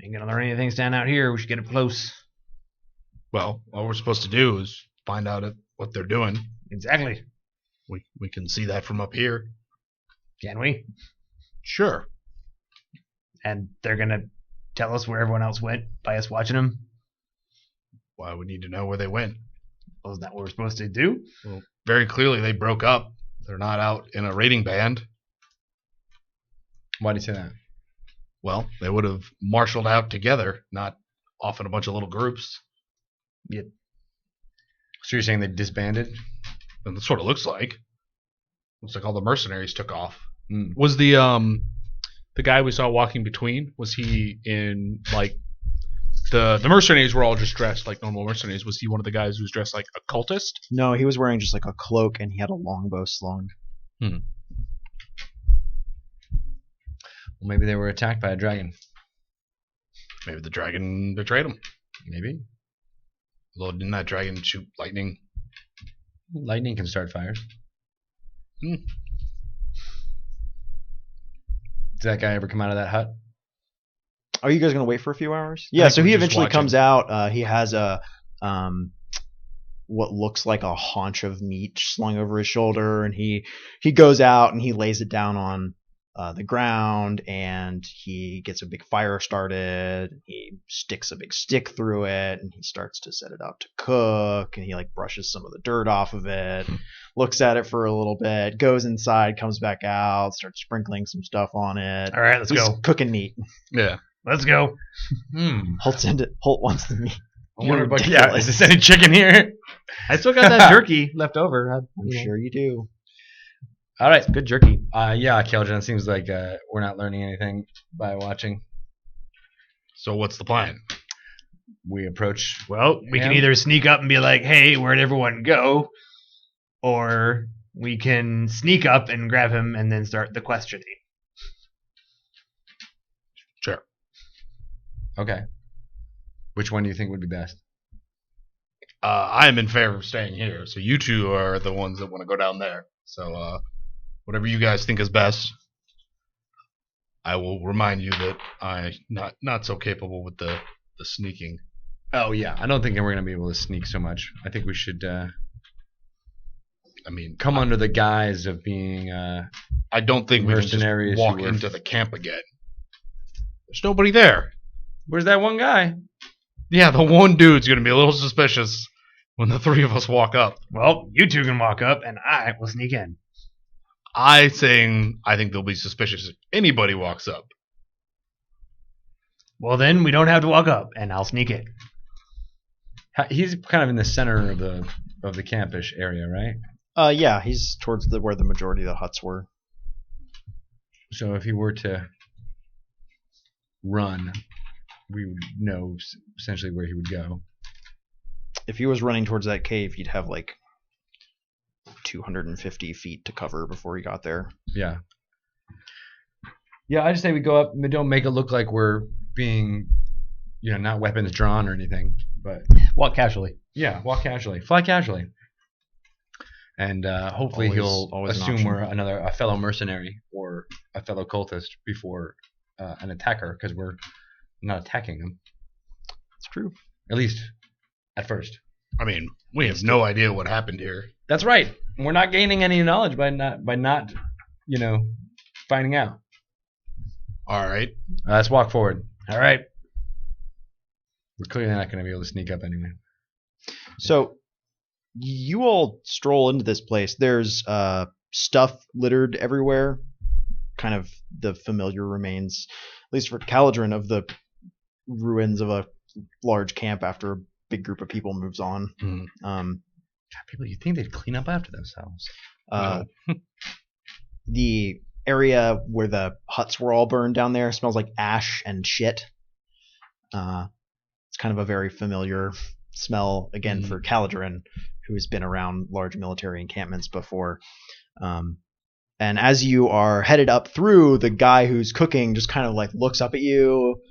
Ain't gonna learn anything stand out here. We should get up close. Well, all we're supposed to do is find out what they're doing. Exactly. We can see that from up here. Can we? Sure. And they're gonna tell us where everyone else went by us watching them? Why we need to know where they went? Well, isn't that what we're supposed to do? Well, very clearly they broke up. They're not out in a raiding band. Why do you say that? Well, they would have marshaled out together, not off in a bunch of little groups. Yeah. So you're saying they disbanded? And that's what it looks like. Looks like all the mercenaries took off. Mm. Was the guy we saw walking between, was he in like the mercenaries were all just dressed like normal mercenaries? Was he one of the guys who was dressed like a cultist? No, he was wearing just like a cloak and he had a longbow slung. Well, maybe they were attacked by a dragon. Maybe the dragon betrayed him. Maybe. Although didn't that dragon shoot lightning? Lightning can start fires. Did that guy ever come out of that hut? Are you guys going to wait for a few hours? Yeah, think so we're he just eventually watching. comes out. He has a what looks like a haunch of meat slung over his shoulder, and he goes out and he lays it down on the ground, and he gets a big fire started. He sticks a big stick through it, and he starts to set it out to cook, and he like brushes some of the dirt off of it, looks at it for a little bit, goes inside, comes back out, starts sprinkling some stuff on it. All right, let's He's go. cooking meat. Yeah. Let's go. Hoult wants the meat. I wonder You're about ridiculous. is there any chicken here? I still got that jerky left over. I'm sure you do. All right, good jerky. Yeah, Caledryn, it seems like we're not learning anything by watching. So what's the plan? We approach. Well, we can him. either sneak up and be like, hey, where'd everyone go? Or we can sneak up and grab him and then start the questioning. Sure. Okay. Which one do you think would be best? I am in favor of staying here. So you two are the ones that want to go down there. So whatever you guys think is best. I will remind you that I'm not so capable with the sneaking. Oh yeah, I don't think we're gonna be able to sneak so much. I think we should. I mean, come under the guise of being. I don't think we can mercenaries just walk who were- into the camp again. There's nobody there. Where's that one guy? Yeah, the one dude's gonna be a little suspicious when the three of us walk up. Well, you two can walk up and I will sneak in. I think they'll be suspicious if anybody walks up. Well, then we don't have to walk up and I'll sneak in. He's kind of in the center of the campish area, right? Yeah, he's towards where the majority of the huts were. So if he were to run, we would know essentially where he would go. If he was running towards that cave, he'd have like 250 feet to cover before he got there. Yeah. Yeah, I just say we go up and don't make it look like we're being, not weapons drawn or anything, but Walk casually. yeah, walk casually, fly casually, and hopefully he'll always an assume option. we're a fellow mercenary or a fellow cultist before an attacker, because we're not attacking him, It's true. at least at first. I mean, we have no idea what happened here. That's right. We're not gaining any knowledge by not finding out. All right. Let's walk forward. All right. We're clearly not going to be able to sneak up anyway. So you all stroll into this place. There's stuff littered everywhere, kind of the familiar remains, at least for Caledryn, of the ruins of a large camp after a big group of people moves on. People, you think they'd clean up after themselves? The area where the huts were all burned down there smells like ash and shit. It's kind of a very familiar smell, again, for Caledryn, who has been around large military encampments before. And as you are headed up through, the guy who's cooking just kind of like looks up at you,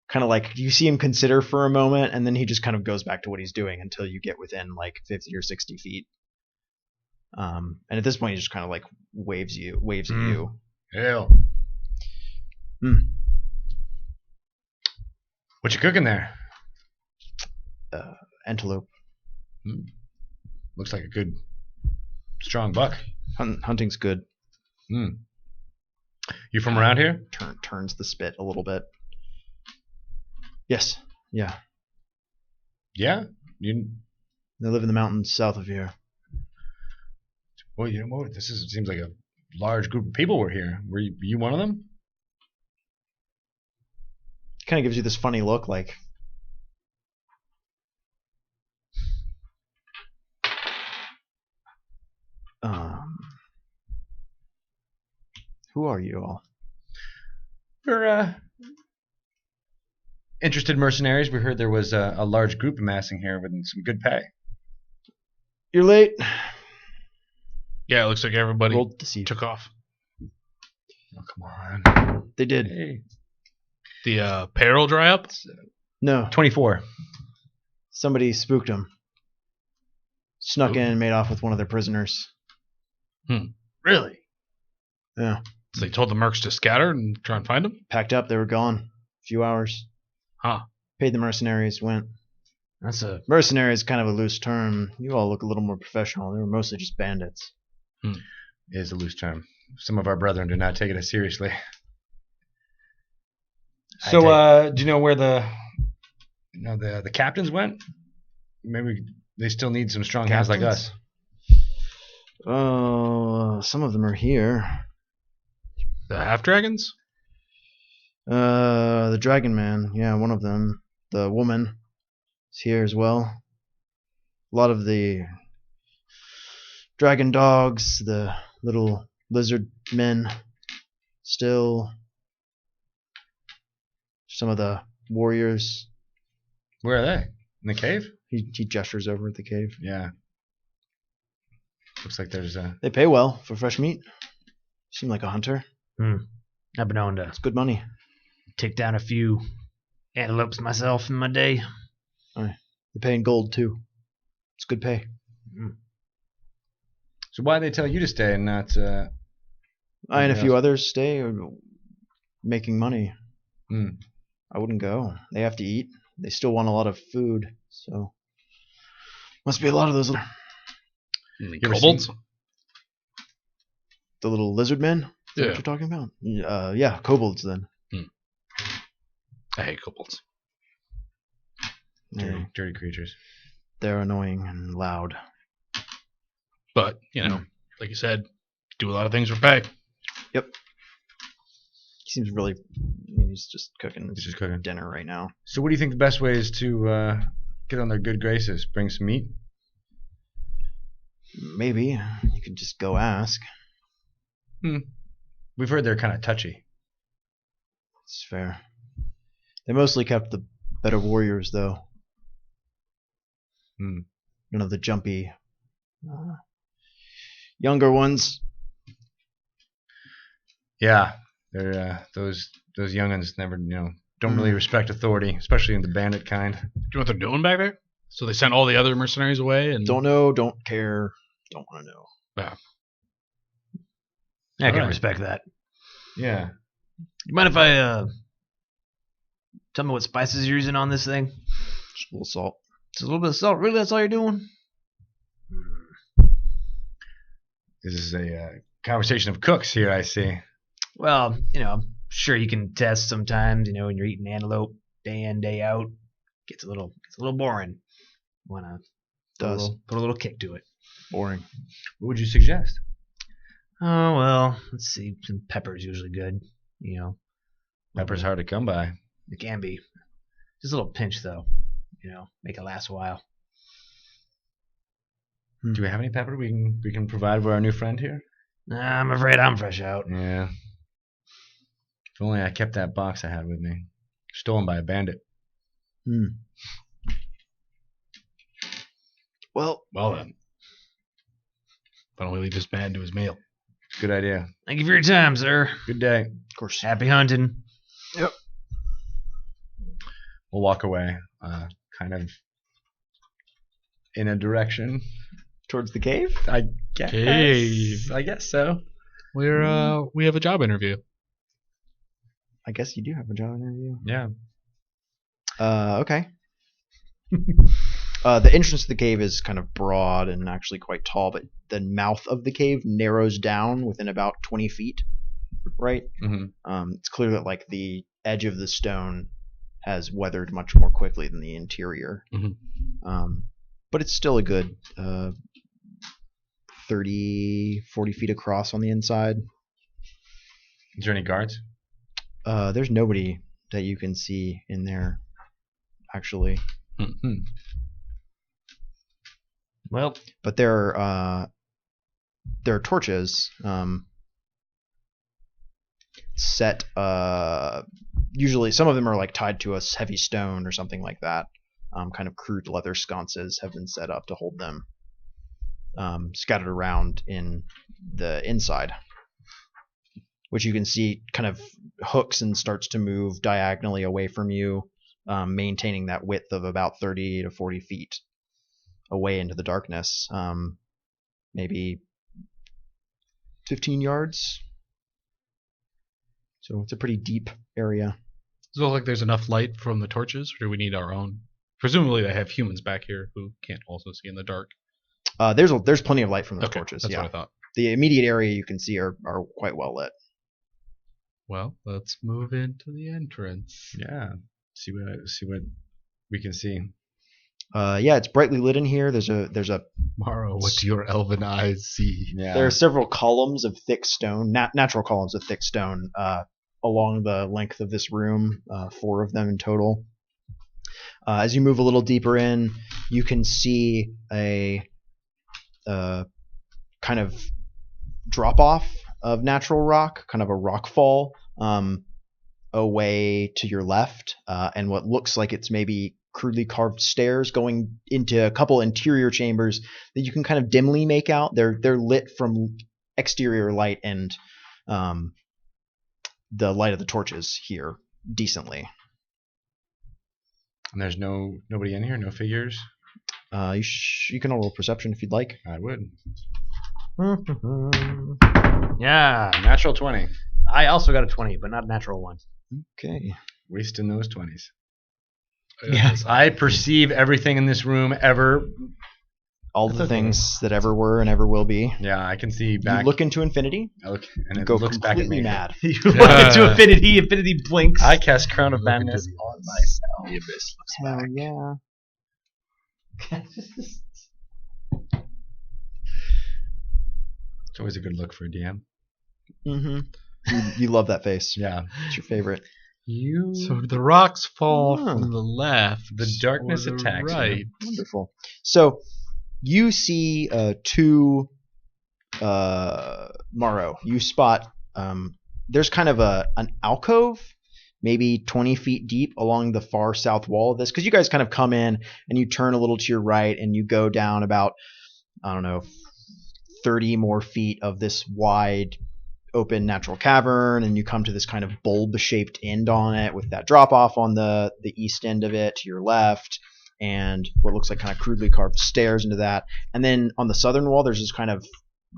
kind of like you see him consider for a moment, and then he just kind of goes back to what he's doing until you get within like 50 or 60 feet. And at this point, he just kind of like waves at you. Hell. What you cooking there? Antelope. Looks like a good, strong buck. Hunting's good. You from around here? Turns the spit a little bit. Yes. Yeah. Yeah? They live in the mountains south of here. Well, you know what? Seems like a large group of people were here. Were you one of them? Kind of gives you this funny look, like. Who are you all? We're interested mercenaries. We heard there was a large group amassing here with some good pay. You're late. Yeah, it looks like everybody Rolled deceive. took off. Oh, come on. They did. Hey. The payroll dry up? No. 24. Somebody spooked them. Snuck in and made off with one of their prisoners. Really? Yeah. So they told the mercs to scatter and try and find them? Packed up, they were gone. A few hours. Huh. Paid the mercenaries, went. That's a Mercenary is kind of a loose term. You all look a little more professional. They were mostly just bandits. It is a loose term. Some of our brethren do not take it as seriously. So, do you know where the captains went? Maybe they still need some strong hands like us. Some of them are here. The half dragons? The dragon man, yeah, one of them. The woman is here as well. A lot of the dragon dogs, the little lizard men, still. Some of the warriors. Where are they? In the cave? He gestures over at the cave. Yeah. Looks like there's a... They pay well for fresh meat. Seem like a hunter. I've been known to It's good money. take down a few antelopes myself in my day. They pay in gold too. It's good pay. So why they tell you to stay and not... I and a few others stay making money. I wouldn't go. They have to eat. They still want a lot of food, so must be a lot of those The kobolds? the little lizard men. Is that Yeah. what you're talking about? Yeah, kobolds then. I hate kobolds. Dirty creatures. They're annoying and loud. But, like you said, do a lot of things for pay. Yep. He seems really. I mean, he's just cooking. He's just cooking dinner right now. So what do you think the best way is to get on their good graces? Bring some meat? Maybe you could just go ask. We've heard they're kind of touchy. It's fair. They mostly kept the better warriors, though. None of the jumpy younger ones. Yeah, they're those young'uns never don't really respect authority, especially in the bandit kind. Do you know what they're doing back there? So they sent all the other mercenaries away and Don't know, don't care, don't want to know. Yeah. I can Alright. respect that. Yeah. You mind if I tell me what spices you're using on this thing? Just a little salt. Just a little bit of salt. Really, that's all you're doing? This is a conversation of cooks here, I see. Well, I'm sure you can test sometimes. When you're eating antelope day in day out, gets a little boring. Wanna Does. put a little kick to it. Boring. What would you suggest? Oh well, let's see. Some pepper's usually good. Pepper's hard to come by. It can be. Just a little pinch though. Make it last a while. Do we have any pepper we can provide for our new friend here? Nah, I'm afraid I'm fresh out. Yeah. If only I kept that box I had with me. Stolen by a bandit. Well, then. Why don't we leave this man to his meal? Good idea. Thank you for your time, sir. Good day. of course. Happy hunting. We'll walk away, kind of in a direction. Towards the cave? I guess. Cave. I guess so. We have a job interview. I guess you do have a job interview. Yeah. Okay. The entrance to the cave is kind of broad and actually quite tall, but the mouth of the cave narrows down within about 20 feet, right? Mm-hmm. It's clear that like the edge of the stone has weathered much more quickly than the interior. But it's still a good 30, 40 feet across on the inside. Is there any guards? There's nobody that you can see in there, actually. Mm-hmm. Well, But there are torches set. Usually, some of them are like tied to a heavy stone or something like that. Kind of crude leather sconces have been set up to hold them, scattered around in the inside, which you can see kind of hooks and starts to move diagonally away from you, maintaining that width of about 30 to 40 feet away into the darkness, maybe 15 yards. So it's a pretty deep area. Does it look like there's enough light from the torches, or do we need our own? Presumably they have humans back here who can't also see in the dark. There's plenty of light from the Okay, torches. that's Yeah, what I thought. the immediate area you can see are quite well lit. Well, let's move into the entrance. Yeah. See what we can see. Yeah, it's brightly lit in here. There's a Maro, what do your elven eyes see? Yeah. There are several columns of thick stone, natural columns of thick stone, along the length of this room. 4 of them in total. As you move a little deeper in, you can see a kind of drop off of natural rock, kind of a rock fall, away to your left, and what looks like it's maybe crudely carved stairs going into a couple interior chambers that you can kind of dimly make out. They're lit from exterior light and the light of the torches here decently. And there's nobody in here, no figures. You can roll perception if you'd like. I would. yeah. Natural 20. I also got a 20, but not a natural one. Okay. Wasting those 20s. Yes. I perceive everything in this room ever. All That's the okay. things that ever were and ever will be. Yeah, I can see back. You look into infinity. Okay, and You it go looks back at completely me. mad. You look into infinity. Infinity blinks. I cast Crown of Look into Madness the on myself. The abyss looks Hell back. yeah. It's always a good look for a DM. Mm-hmm. You love that face. Yeah. It's your favorite. So the rocks fall Oh. from the left. The darkness or the attacks you. right. Wonderful. So you see 2 Maro. You spot there's kind of an alcove, maybe 20 feet deep along the far south wall of this, because you guys kind of come in and you turn a little to your right and you go down about, I don't know, 30 more feet of this wide open natural cavern, and you come to this kind of bulb-shaped end on it with that drop-off on the east end of it to your left, and what looks like kind of crudely carved stairs into that. And then on the southern wall, there's this kind of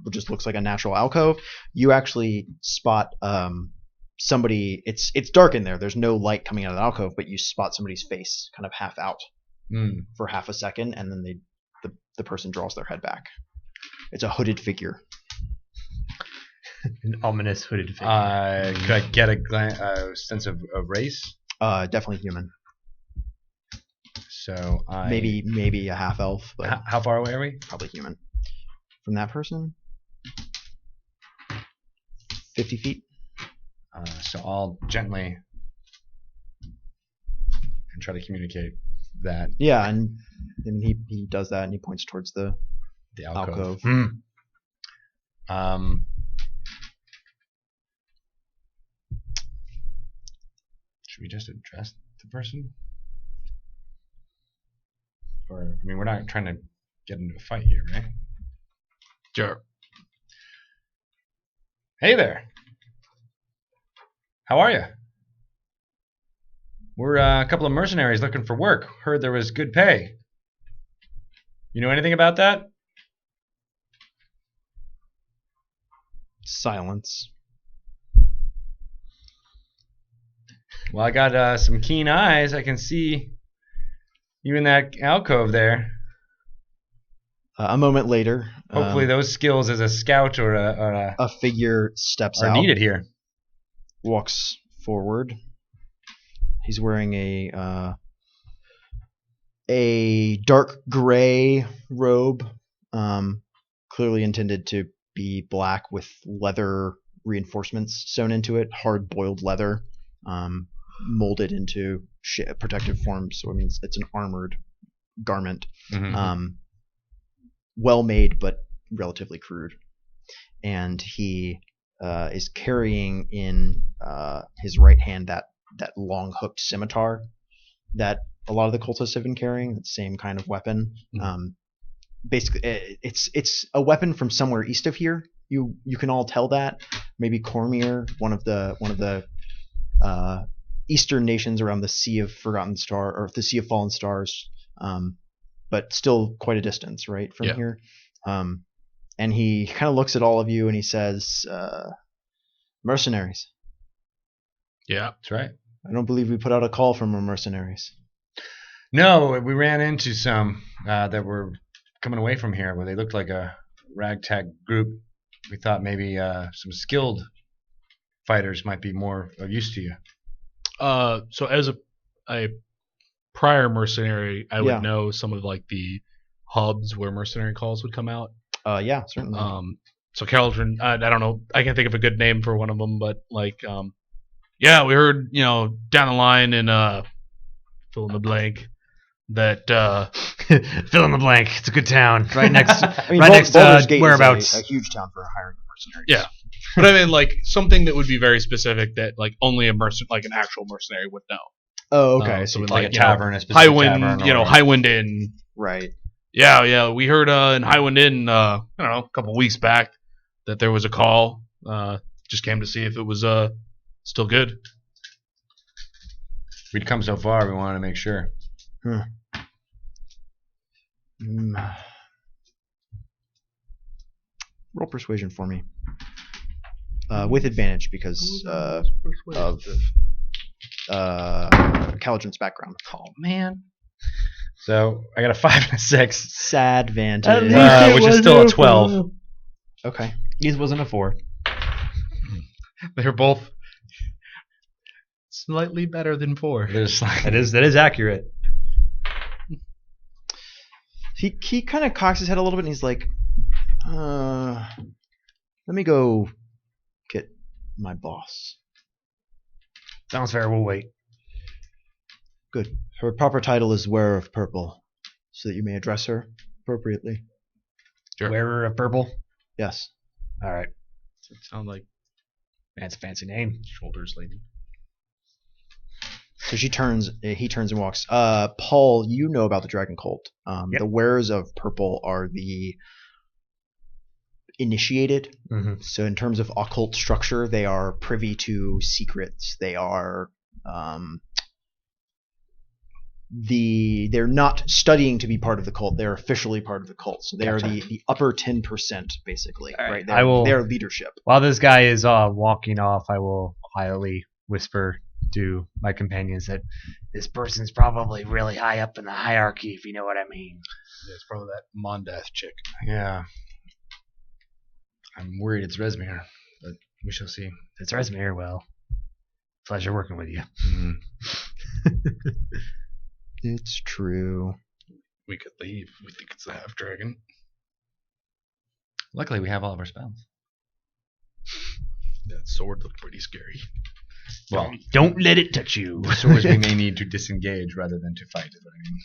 what just looks like a natural alcove. You actually spot somebody. It's dark in there. There's no light coming out of the alcove, but you spot somebody's face kind of half out for half a second, and then the person draws their head back. It's a hooded figure. An ominous hooded figure. Could I get a sense of race? Definitely human. So Maybe a half elf, but how far away are we? probably human. From that person, 50 feet. So I'll gently and try to communicate that Yeah, and he does that, and he points towards the the alcove. alcove. Should we just address the person? Or I mean, we're not trying to get into a fight here, right? Sure. Hey there. How are you? We're a couple of mercenaries looking for work. Heard there was good pay. You know anything about that? Silence. Well, I got some keen eyes. I can see you in that alcove there. A moment later, Hopefully, those skills as a scout or a a figure steps are out, needed here. walks forward. He's wearing a dark gray robe, clearly intended to be black with leather reinforcements sewn into it, hard boiled leather, molded into protective form. So I mean, it's an armored garment. Mm-hmm. Well made, but relatively crude. And he is carrying in his right hand that long hooked scimitar that a lot of the cultists have been carrying. The same kind of weapon. Basically, it's a weapon from somewhere east of here. You can all tell that. Maybe Cormier, one of the eastern nations around the Sea of Forgotten Star or the Sea of Fallen Stars. But still quite a distance, right, from here. And he kind of looks at all of you and he says, mercenaries. Yeah. That's right. I don't believe we put out a call from our mercenaries. No, we ran into some that were coming away from here where they looked like a ragtag group. We thought maybe some skilled fighters might be more of use to you. So as a prior mercenary, I would Yeah. know some of like the hubs where mercenary calls would come out. Yeah, certainly. So Caledryn, I don't know, I can't think of a good name for one of them, but like, yeah, we heard, down the line in fill in the blank that Fill in the blank. It's a good town. Right next I mean, right next Baldur's Gate whereabouts. is a huge town for hiring mercenaries. Yeah. But I mean, like something that would be very specific that like only an actual mercenary would know. Oh, okay. So Like like a tavern, a specific High Wind, tavern or whatever. High Wind Inn. Right. Yeah, we heard in High Wind Inn, I don't know, a couple weeks back that there was a call. Just came to see if it was still good. We'd come so far, we wanted to make sure. Roll persuasion for me. With advantage because of Caledryn's background. Oh, man. So I got a 5 and a 6. Sad vantage. Which is still a 12. Okay. His wasn't a 4. They're both slightly better than 4. There's like, That is accurate. He kind of cocks his head a little bit and he's like, let me go get my boss. Sounds fair. We'll wait. Good. Her proper title is Wearer of Purple, so that you may address her appropriately. Sure. Wearer of purple. Yes. All right. Sound like That's a fancy name. shoulders lady. So he turns and walks. Paul, you know about the Dragon Cult. Yep. The Wearers of Purple are the initiated. Mm-hmm. So in terms of occult structure, they are privy to secrets. They are they're not studying to be part of the cult. They're officially part of the cult. So they are the upper 10%, basically. All Right. I will. They're leadership. While this guy is walking off, I will quietly whisper, to my companions that this person's probably really high up in the hierarchy, if you know what I mean. Yeah, it's probably that Mondath chick. Yeah. I'm worried it's Resmir, but we shall see. If it's Resmir, well, pleasure working with you. Mm. It's true. We could leave. We think it's a half dragon. Luckily, we have all of our spells. That sword looked pretty scary. Well, Don't let it touch you. the swords we may need to disengage rather than to fight is what I mean.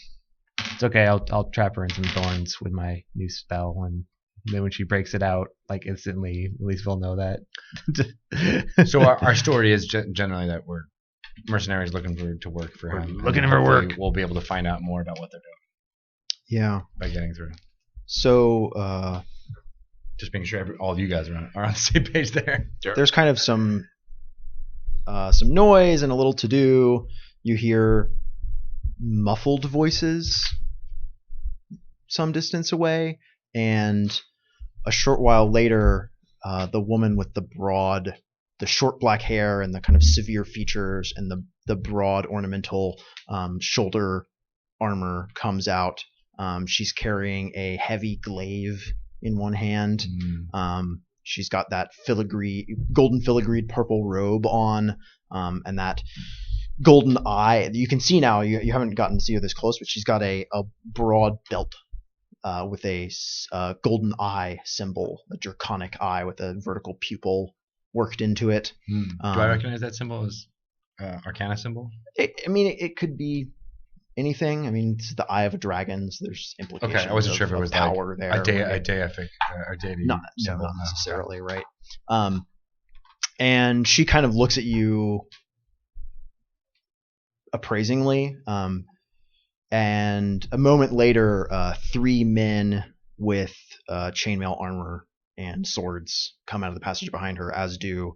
It's okay. I'll trap her in some thorns with my new spell, and then when she breaks it out, like instantly, at least we'll know that. So our story is generally that we're mercenaries looking to work for him. looking and for hopefully work. We'll be able to find out more about what they're doing Yeah. by getting through. So Just making sure all of you guys are on the same page there. there's kind of some noise and a little to do. You hear muffled voices some distance away, and a short while later, the woman with the short black hair and the kind of severe features and the broad ornamental shoulder armor comes out. She's carrying a heavy glaive in one hand. She's got that golden filigreed purple robe on, and that golden eye. You can see now, you haven't gotten to see her this close, but she's got a broad belt with a golden eye symbol, a draconic eye with a vertical pupil worked into it. Do I recognize that symbol as Arcana symbol? It could be anything. I mean, it's the eye of a dragon, so there's implications. Okay, I wasn't sure if it was power like there. a deific or deity. Not symbol. necessarily, right? And she kind of looks at you appraisingly, and a moment later, 3 men with chainmail armor and swords come out of the passage behind her, as do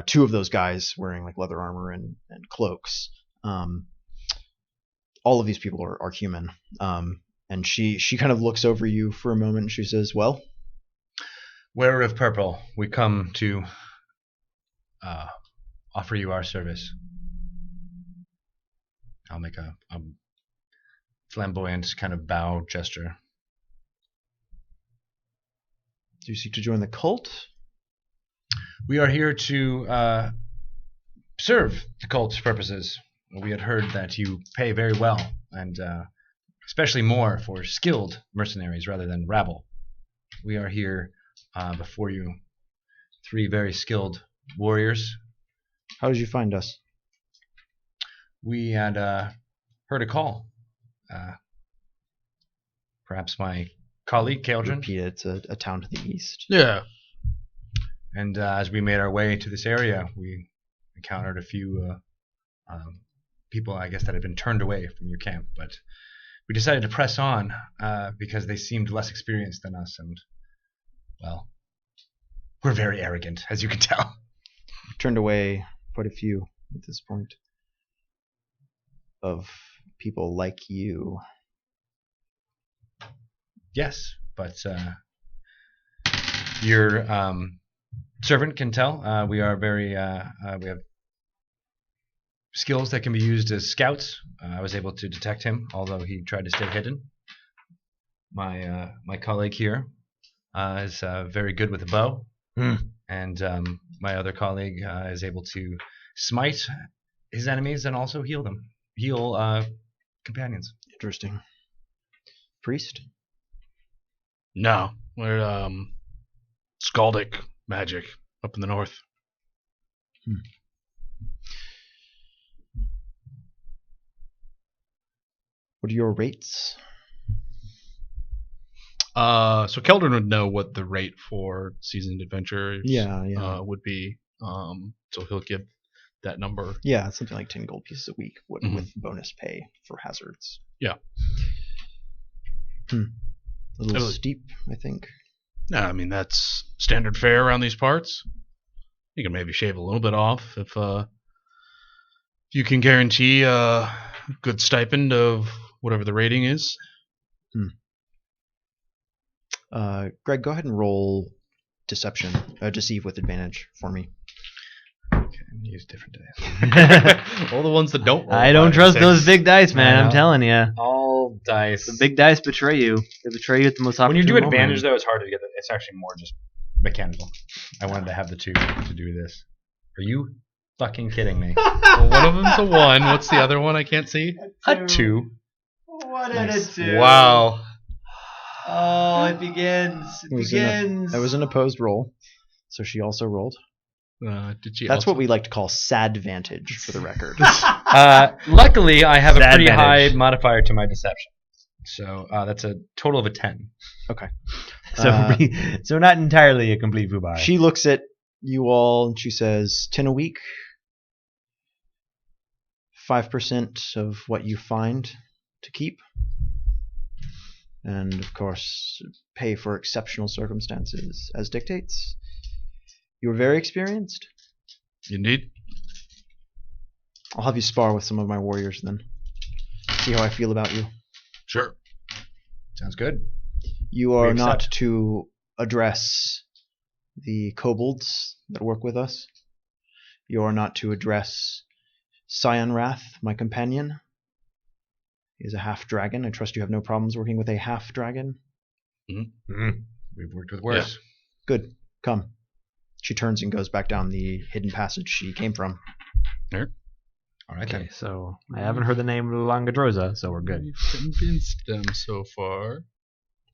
2 of those guys wearing like leather armor and cloaks. All of these people are human. And she kind of looks over you for a moment and she says, well, Wearer of purple, we come to offer you our service. I'll make a flamboyant kind of bow gesture. do you seek to join the cult? We are here to serve the cult's purposes. We had heard that you pay very well, and especially more for skilled mercenaries rather than rabble. We are here before you, 3 very skilled warriors. How did you find us? We had heard a call. Perhaps my colleague, Caledryn. Repeat it. It's a town to the east. Yeah. And as we made our way to this area, we encountered a few people, I guess, that had been turned away from your camp. But we decided to press on because they seemed less experienced than us. And, well, we're very arrogant, as you can tell. We've turned away quite a few at this point of people like you. Yes, but your servant can tell. We are very. We have skills that can be used as scouts. I was able to detect him, although he tried to stay hidden. My colleague here is very good with a bow, and my other colleague is able to smite his enemies and also heal companions. Interesting. Priest? No, we're Skaldic magic up in the north. What are your rates? So Caledryn would know what the rate for seasoned adventurers would be. So he'll give that number. Yeah, it's something like 10 gold pieces a week with bonus pay for hazards. Yeah. A little steep, I think. I mean, that's standard fare around these parts. You can maybe shave a little bit off if you can guarantee a good stipend of whatever the rating is. Greg, go ahead and roll deceive with advantage for me. Okay. can use different dice. All the ones that don't roll. I don't 5 and trust 6. those big dice, man. I I'm know. telling you. All dice. The big dice betray you. They betray you at the most When you opportune do moment. advantage, though, it's hard to get it. It's actually more just mechanical. I wanted to have the 2 to do this. Are you fucking kidding me? Well, one of them's a 1. What's the other one? I can't see. A 2. What Nice. Wow. Oh, it begins. That was an opposed roll, so she also rolled. Did she? That's also... what we like to call sadvantage, for the record. Luckily, I have a pretty Disadvantage. high modifier to my deception. So that's a total of a 10. Okay. So not entirely a complete fubai. She looks at you all and she says, 10 a week, 5% of what you find to keep, and of course pay for exceptional circumstances as dictates. You are very experienced. Indeed. I'll have you spar with some of my warriors then. See how I feel about you. Sure. Sounds good. You are We not accept. to address the kobolds that work with us. You are not to address Scion Wrath, my companion. He is a half-dragon. I trust you have no problems working with a half-dragon. Mm-hmm. We've worked with worse. Good. Come. She turns and goes back down the hidden passage she came from. All right, Okay, then. so I haven't heard the name Langadroza, so we're good. We've convinced them so far.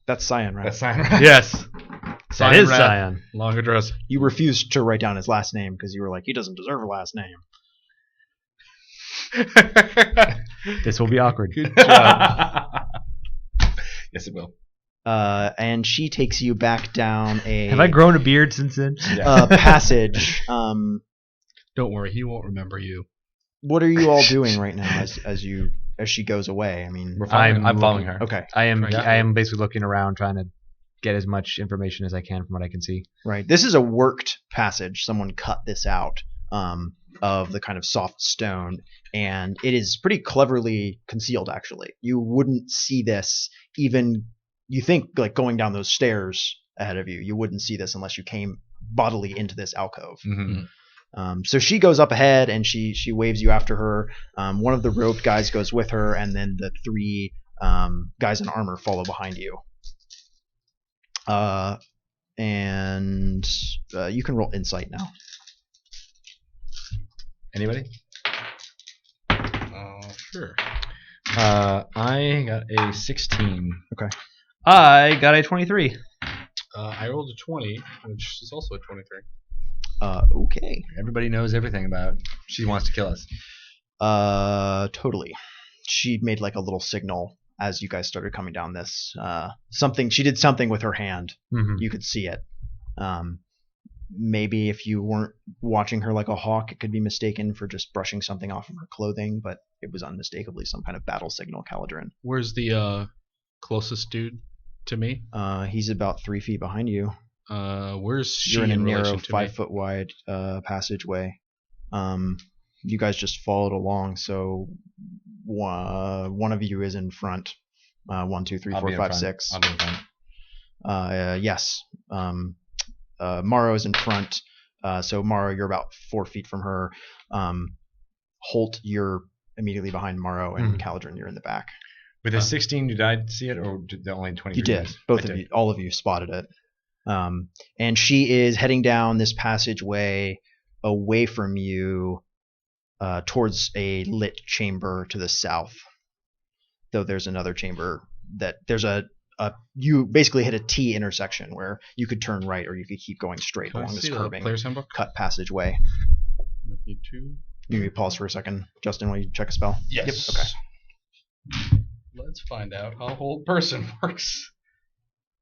That's Scion Wrath. That's Scion Wrath. Yes, that Scion is Wrath. Scion. Long address. You refused to write down his last name because you were like, he doesn't deserve a last name. This will be awkward. Good job. Yes, it will. And she takes you back down a Have I grown a beard since then? passage. Don't worry, he won't remember you. What are you all doing right now as she goes away? I mean, We're following, I'm following her. okay, I am Right. I am basically looking around trying to get as much information as I can from what I can see. right. This is a worked passage. Someone cut this out of the kind of soft stone, and it is pretty cleverly concealed. Actually, you wouldn't see this even. You think like going down those stairs ahead of you, you wouldn't see this unless you came bodily into this alcove. Mm-hmm. So she goes up ahead and she waves you after her. One of the robed guys goes with her, and then the 3 guys in armor follow behind you. And you can roll insight now. Anybody? Sure. I got a 16. I got a 23. I rolled a 20, which is also a 23. Okay. Everybody knows everything about. She wants to kill us. Totally. She made like a little signal as you guys started coming down this. She did something with her hand. Mm-hmm. You could see it. Maybe if you weren't watching her like a hawk, it could be mistaken for just brushing something off of her clothing, but it was unmistakably some kind of battle signal, Caledryn. Where's the closest dude to me? He's about 3 feet behind you. Where's she You're in a narrow relation to me? 5 foot wide passageway. You guys just followed along, so one of you is in front. 1, 2, 3, I'll 4, be in 5, front. 6. I'll be in front. Yes. Maro is in front. So Maro, you're about 4 feet from her. Hoult, you're immediately behind Maro, and Caledryn, you're in the back. With a 16, did I see it, or did the only 23? You did. Both of you, all of you spotted it. And she is heading down this passageway away from you towards a lit chamber to the south. Though there's another chamber that there's you basically hit a T intersection where you could turn right or you could keep going straight Can I along this see the curving player's handbook? cut passageway. You too. You need to pause for a second. Justin, will you check a spell? Yes. Yep. Okay. Let's find out how Hold Person works.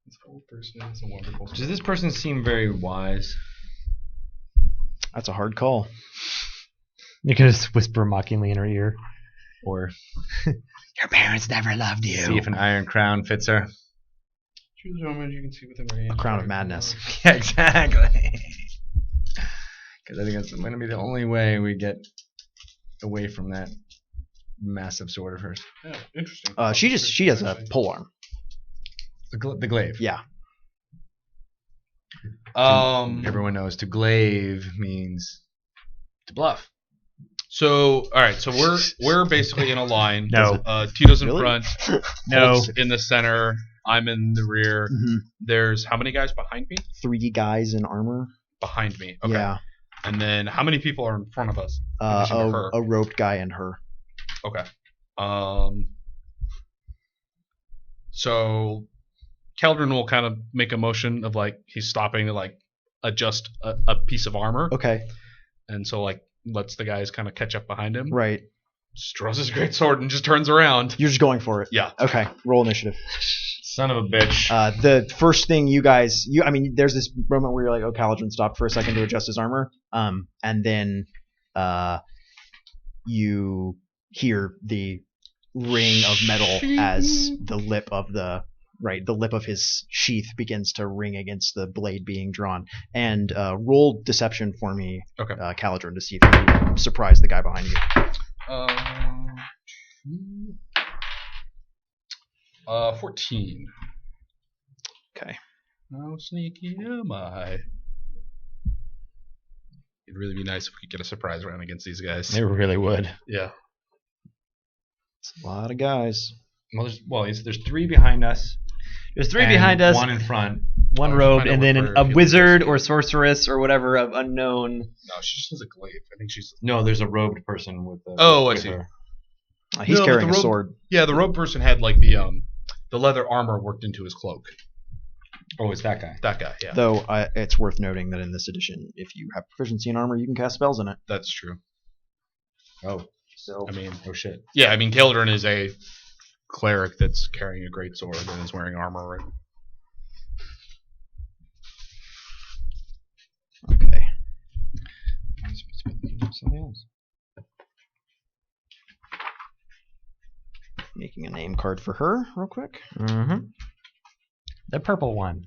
This Hold Person is a wonderful. Does this person seem very wise? That's a hard call. You can just whisper mockingly in her ear. Or Your parents never loved you. see if an iron crown fits her? Choose a moment you can see within range. A crown of madness. Yeah, exactly. Because I think that's going to be the only way we get away from that massive sword of hers. Yeah, interesting. She has a polearm. The glaive. Yeah. Everyone knows to glaive means To bluff. So, all right. So we're basically in a line. No. Tito's in Really? front. No. Hoult's in the center. I'm in the rear. Mhm. There's how many guys behind me? 3 guys in armor. Behind me. Okay. Yeah. And then how many people are in front of us? In addition to her? A roped guy and her. Okay. So Caledryn will kind of make a motion of like he's stopping to like adjust a piece of armor. Okay. And so like lets the guys kind of catch up behind him. Right. Just draws his great sword and just turns around. You're just going for it. Yeah. Okay. Roll initiative. Son of a bitch. The first thing you guys, there's this moment where you're like, oh, Caledryn stopped for a second to adjust his armor, and then you hear the ring of metal as the lip of his sheath begins to ring against the blade being drawn. And roll deception for me, Okay. Caledryn, to see if you surprise the guy behind you. 14. Okay. How sneaky am I? It'd really be nice if we could get a surprise round against these guys. They really would. Yeah. It's a lot of guys. There's 3 behind us. There's 3 and behind us. 1 in front. One Oh, robed, find out and then what a her wizard healing or is. sorceress or whatever of unknown. No, she just has a glaive. I think she's. No, there's a robed person with the. Oh, I with see. her. He's No, but carrying the a robe- sword. Yeah, the robe person had like the leather armor worked into his cloak. Oh, it's that guy. That guy. Yeah. Though it's worth noting that in this edition, if you have proficiency in armor, you can cast spells in it. That's true. Oh, So I mean, oh shit. yeah. I mean, Caledryn is a cleric that's carrying a great sword and is wearing armor. Right? okay. Something else. Making a name card for her, real quick. Mm-hmm. The purple one.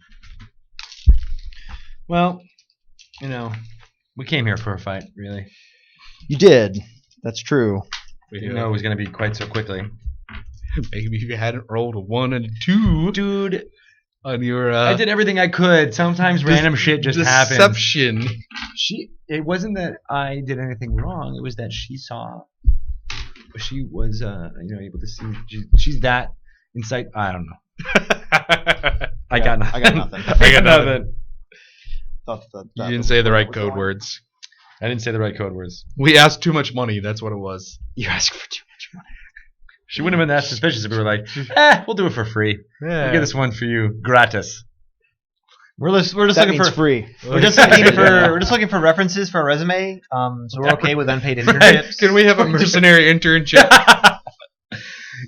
Well, we came here for a fight, really. You did. That's true. We didn't know it was going to be quite so quickly. Maybe if you hadn't rolled a 1 and a 2, Dude, on your I did everything I could. Sometimes random shit just happens. deception. It wasn't that I did anything wrong. It was that she saw. She was, able to see. She's that insight. I don't know. I got nothing. I got nothing. I got nothing. Thought that You didn't say the right was code wrong. words. I didn't say the right code words. We asked too much money. That's what it was. You asked for too much money. She wouldn't have been that suspicious if we were like, we'll do it for free. Yeah. We'll get this one for you, gratis. We're just That looking means for free. we're just looking for references for a resume. So we're okay with unpaid internships. Can we have a mercenary internship?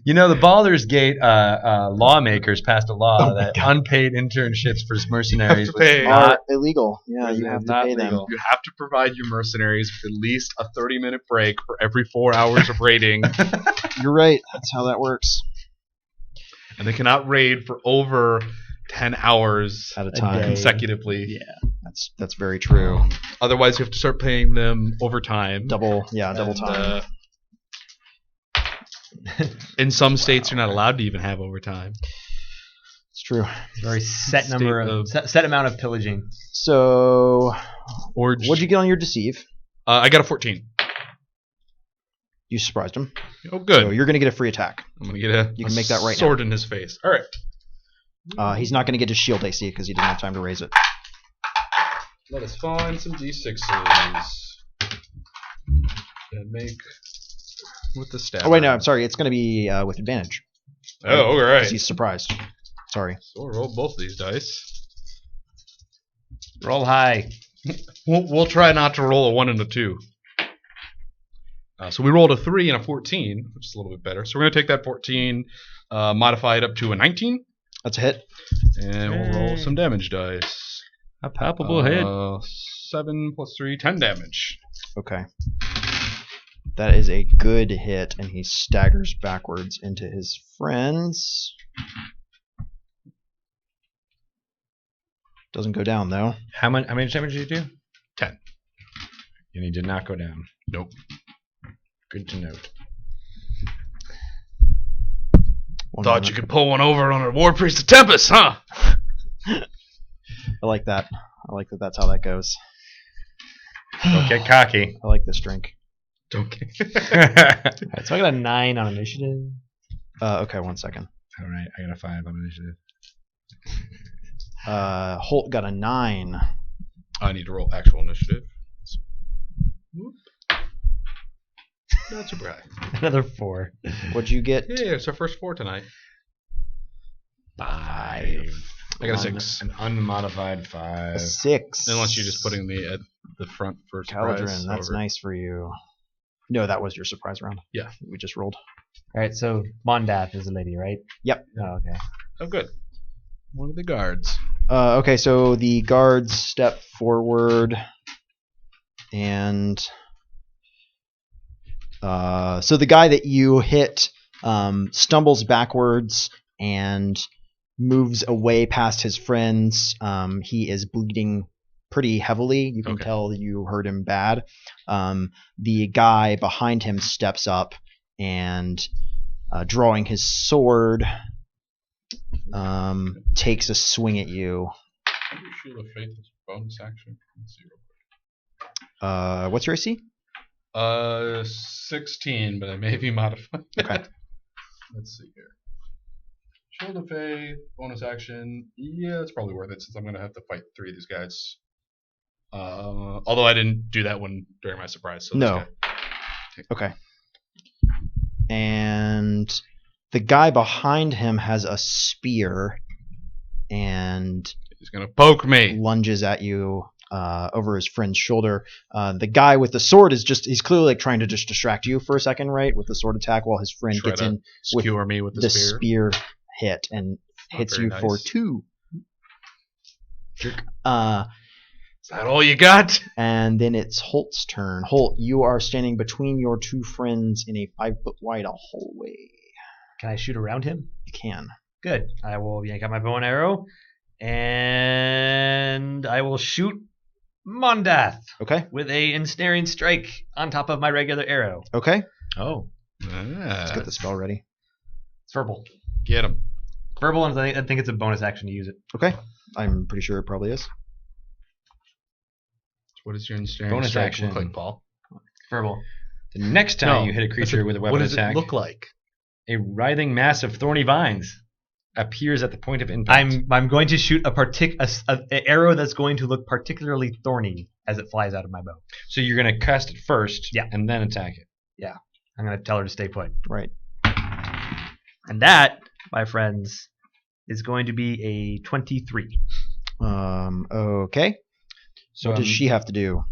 The Baldur's Gate lawmakers passed a law that unpaid internships for mercenaries was pay. not. Illegal. Yeah, you have to not pay them. legal. You have to provide your mercenaries with at least a 30-minute break for every 4 hours of raiding, You're right. That's how that works. and they cannot raid for over 10 hours At a day. time. consecutively. Yeah. That's very true. Otherwise, you have to start paying them overtime. Double And, time. In some states, you're not allowed to even have overtime. It's true. Very set State number of of- set amount of pillaging. So, Or what'd you get on your deceive? I got a 14. You surprised him. Oh, good. So you're gonna get a free attack. I'm gonna get a You can make that right now. sword in his face. All right. He's not gonna get his shield AC because he didn't have time to raise it. Let us find some d6s and make with the stab. Oh wait, no, I'm sorry. It's gonna be with advantage. Oh, all 'Cause right. he's surprised. Sorry. So we'll roll both these dice. Roll high. We'll try not to roll a 1 and a 2. So we rolled a 3 and a 14, which is a little bit better. So we're going to take that 14, modify it up to a 19, That's a hit. and we'll roll some damage dice. A palpable hit. 7 plus 3, 10 damage. Okay. That is a good hit, and he staggers backwards into his friends. Doesn't go down though. How much damage did you do? 10. And he did not go down. Nope. Good to note. Thought you could pull one over on a War Priest of Tempest, huh? I like that. I like that. That's how that goes. Don't get cocky. I like this drink. Don't get. Alright, so I got a 9 on initiative. Okay, 1 second. All right, I got a 5 on initiative. Hoult got a 9. I need to roll actual initiative. Whoop. Not super high. Another 4. What'd you get? Yeah, it's our first 4 tonight. 5. I got a 6. An unmodified A 5. 6. Unless you're just putting me at the front for Caledryn, surprise. that's over. nice for you. No, that was your surprise round. Yeah. We just rolled. Alright, so Mondath is a lady, right? Yep. Oh, okay. Oh, good. One of the guards. Okay, so the guards step forward, and so the guy that you hit stumbles backwards and moves away past his friends. He is bleeding pretty heavily. You can Okay. tell you hurt him bad. The guy behind him steps up and, drawing his sword, takes a swing at you. How do you Shield of Faith as bonus action? Let's see real quick. What's your AC? 16, but I may be modified. Okay. Let's see here. Shield of Faith, bonus action. Yeah, it's probably worth it since I'm going to have to fight 3 of these guys. Although I didn't do that one during my surprise. So No. Okay. And the guy behind him has a spear and He's going to poke me. lunges at you over his friend's shoulder. The guy with the sword he's clearly like trying to just distract you for a second, right, with the sword attack while his friend Try gets to in with Skewer me with the the spear. spear hit and Not hits very you for nice. 2. Is that all you got? And then it's Holt's turn. Hoult, you are standing between your 2 friends in a 5-foot wide hallway. Can I shoot around him? You can. Good. I will yank out my bow and arrow, and I will shoot Mondath Okay. with a ensnaring strike on top of my regular arrow. Okay. Oh. Let's get the spell ready. It's verbal. Get him. Verbal, and I think it's a bonus action to use it. Okay. I'm pretty sure it probably is. What does your ensnaring Bonus strike action. look like, Paul? Verbal. The next time you hit a creature with a weapon What does attack, it look like? a writhing mass of thorny vines appears at the point of impact. I'm going to shoot an arrow that's going to look particularly thorny as it flies out of my bow. So you're going to cast it first, Yeah. and then attack it. I'm going to tell her to stay put. Right. And that, my friends, is going to be a 23. Okay. So What does she have to do?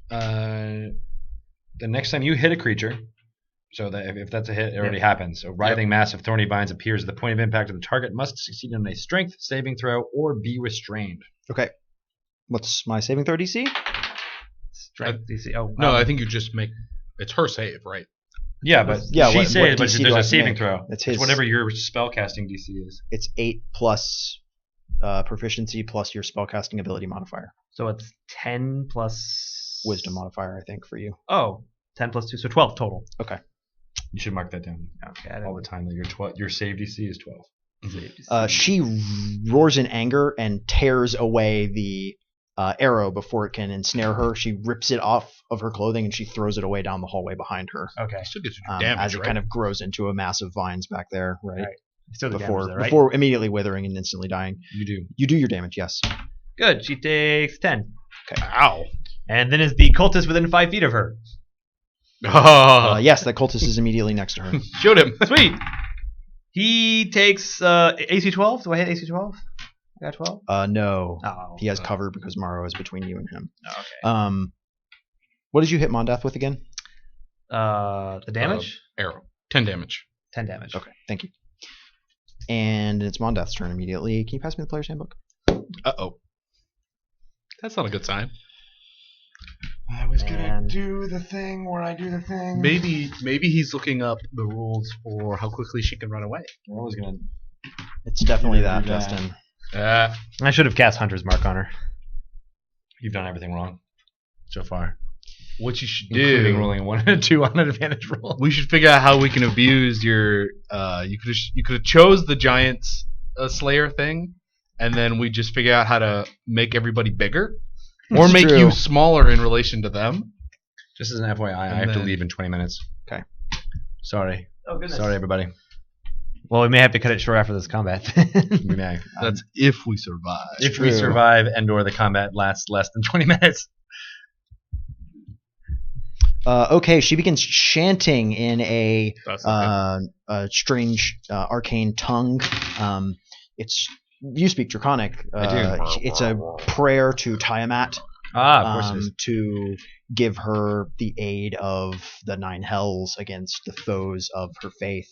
The next time you hit a creature, so that if that's a hit, it already happens. So writhing mass of thorny vines appears at the point of impact of the target, must succeed in a strength saving throw or be restrained. Okay. What's my saving throw DC? Strength DC. Oh, No, I think you just make. It's her save, right? Yeah, but Yeah, she what saves, but DC do there's I a saving make? throw. It's It's his. whatever your spellcasting DC is. It's 8 plus proficiency plus your spellcasting ability modifier. So it's 10 plus... Wisdom modifier, I think, for you. Oh, 10 plus 2, so 12 total. You should mark that down Okay, I all the time. That your save DC is 12. She roars in anger and tears away the arrow before it can ensnare her. She rips it off of her clothing and she throws it away down the hallway behind her. Okay. Still gives you damage, as it right? kind of grows into a mass of vines back there, right? Right. Still the damage there, right? Before immediately withering and instantly dying. You do. You do your damage, yes. Good. She takes 10. Ow. And then is the cultist within 5 feet of her. Oh, Yes, that cultist is immediately next to her. shoot him. Sweet. He takes AC 12. Do I hit AC 12? I got 12? No. Oh. He has cover because Maro is between you and him. Okay. What did you hit Mondath with again? The damage? Arrow. 10 damage. 10 damage. Okay, thank you. And it's Mondath's turn immediately. Can you pass me the player's handbook? Uh-oh. That's not a good sign. I was gonna do the thing where I do the thing. Maybe he's looking up the rules for how quickly she can run away. I was gonna. It's definitely that, do that. Justin. I should have cast Hunter's Mark on her. You've done everything wrong so far, What you should including do. rolling 1 and 2 on an advantage roll. We should figure out how we can abuse your. You could have chose the Giants Slayer thing, and then we just figure out how to make everybody bigger. Or It's make true. you smaller in relation to them. Just as an FYI, I And have to then- leave in 20 minutes. Okay. Sorry. Oh goodness. Sorry, everybody. Well, we may have to cut it short after this combat. We may. That's if we survive. If we true. survive and/or the combat lasts less than 20 minutes. Okay, she begins chanting in a That's okay. strange arcane tongue. You speak Draconic. I do. It's a prayer to Tiamat Of course it is. to give her the aid of the 9 hells against the foes of her faith.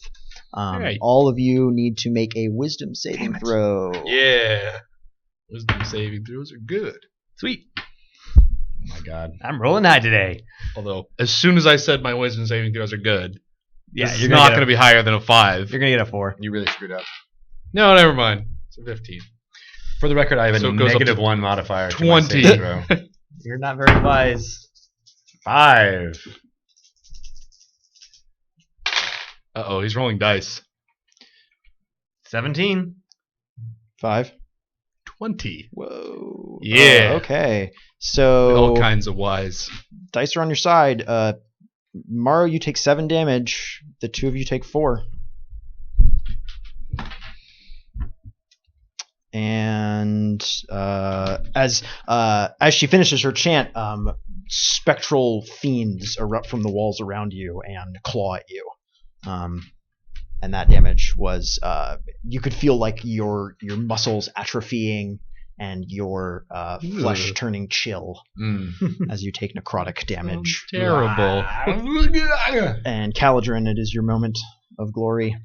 Hey. All of you need to make a wisdom saving throw. Yeah. Wisdom saving throws are good. Sweet. Oh my god. I'm rolling high today. Although, as soon as I said my wisdom saving throws are good, Yeah, this is you're not gonna going to be higher than a 5. You're gonna get a 4. You really screwed up. No, never mind. It's a 15. For the record, I have So a it goes up negative to 1 modifier. to 20. my saving throw. You're not very wise. 5. Uh-oh, he's rolling dice. 17. 5. 20. Whoa. Yeah. Okay. So All kinds of wise. dice are on your side. Maro, you take 7 damage. The 2 of you take 4. And as she finishes her chant, spectral fiends erupt from the walls around you and claw at you. And that damage was you could feel like your muscles atrophying and your flesh Ugh. turning chill Mm. as you take necrotic damage. Terrible. And Caledryn, it is your moment of glory.